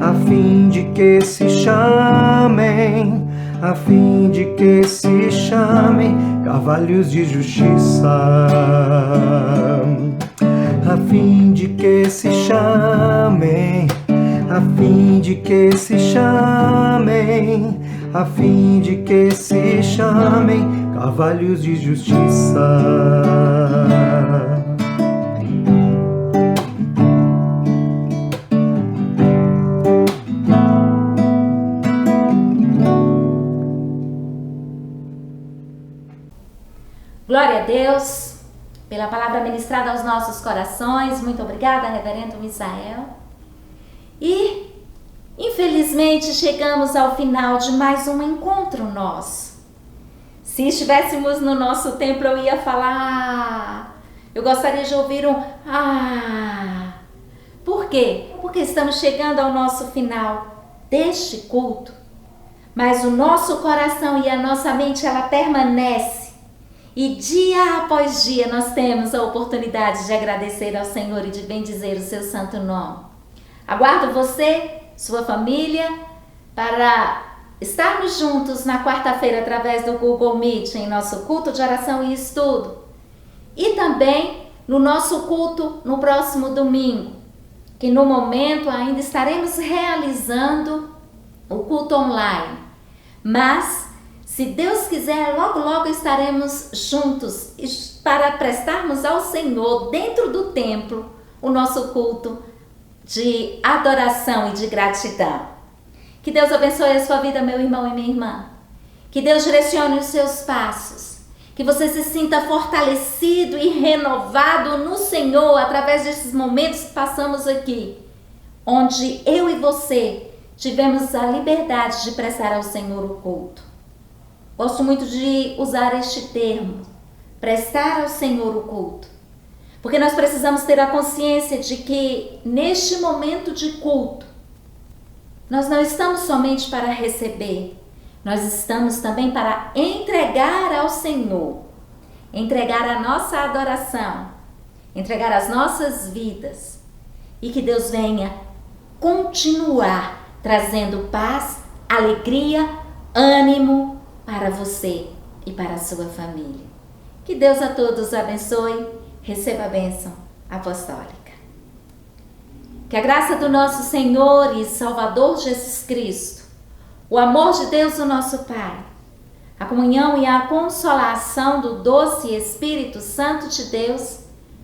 a fim de que se chamem, a fim de que se chamem cavalos de justiça, a fim de que se chamem, a fim de que se chamem, a fim de que se chamem cavalos de justiça. Glória a Deus pela palavra ministrada aos nossos corações. Muito obrigada, reverendo Misael. E, infelizmente, chegamos ao final de mais um encontro nosso. Se estivéssemos no nosso templo, eu ia falar... Eu gostaria de ouvir um... Por quê? Porque estamos chegando ao nosso final deste culto. Mas o nosso coração e a nossa mente, ela permanece. E dia após dia nós temos a oportunidade de agradecer ao Senhor e de bendizer o seu santo nome. Aguardo você, sua família, para estarmos juntos na quarta-feira através do Google Meet em nosso culto de oração e estudo. E também no nosso culto no próximo domingo, que no momento ainda estaremos realizando o culto online. Mas... se Deus quiser, logo logo estaremos juntos para prestarmos ao Senhor, dentro do templo, o nosso culto de adoração e de gratidão. Que Deus abençoe a sua vida, meu irmão e minha irmã. Que Deus direcione os seus passos. Que você se sinta fortalecido e renovado no Senhor através desses momentos que passamos aqui, onde eu e você tivemos a liberdade de prestar ao Senhor o culto. Gosto muito de usar este termo, prestar ao Senhor o culto, porque nós precisamos ter a consciência de que neste momento de culto, nós não estamos somente para receber, nós estamos também para entregar ao Senhor, entregar a nossa adoração, entregar as nossas vidas, e que Deus venha continuar trazendo paz, alegria, ânimo, para você e para a sua família. Que Deus a todos abençoe. Receba a bênção apostólica. Que a graça do nosso Senhor e Salvador Jesus Cristo, o amor de Deus, o nosso Pai, a comunhão e a consolação do doce Espírito Santo de Deus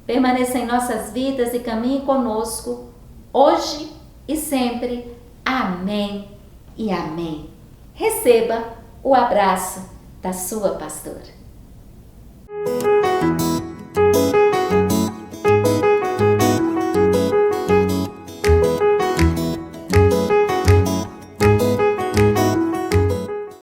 permaneça em nossas vidas e caminhe conosco, hoje e sempre. Amém e amém. Receba o abraço da sua pastora.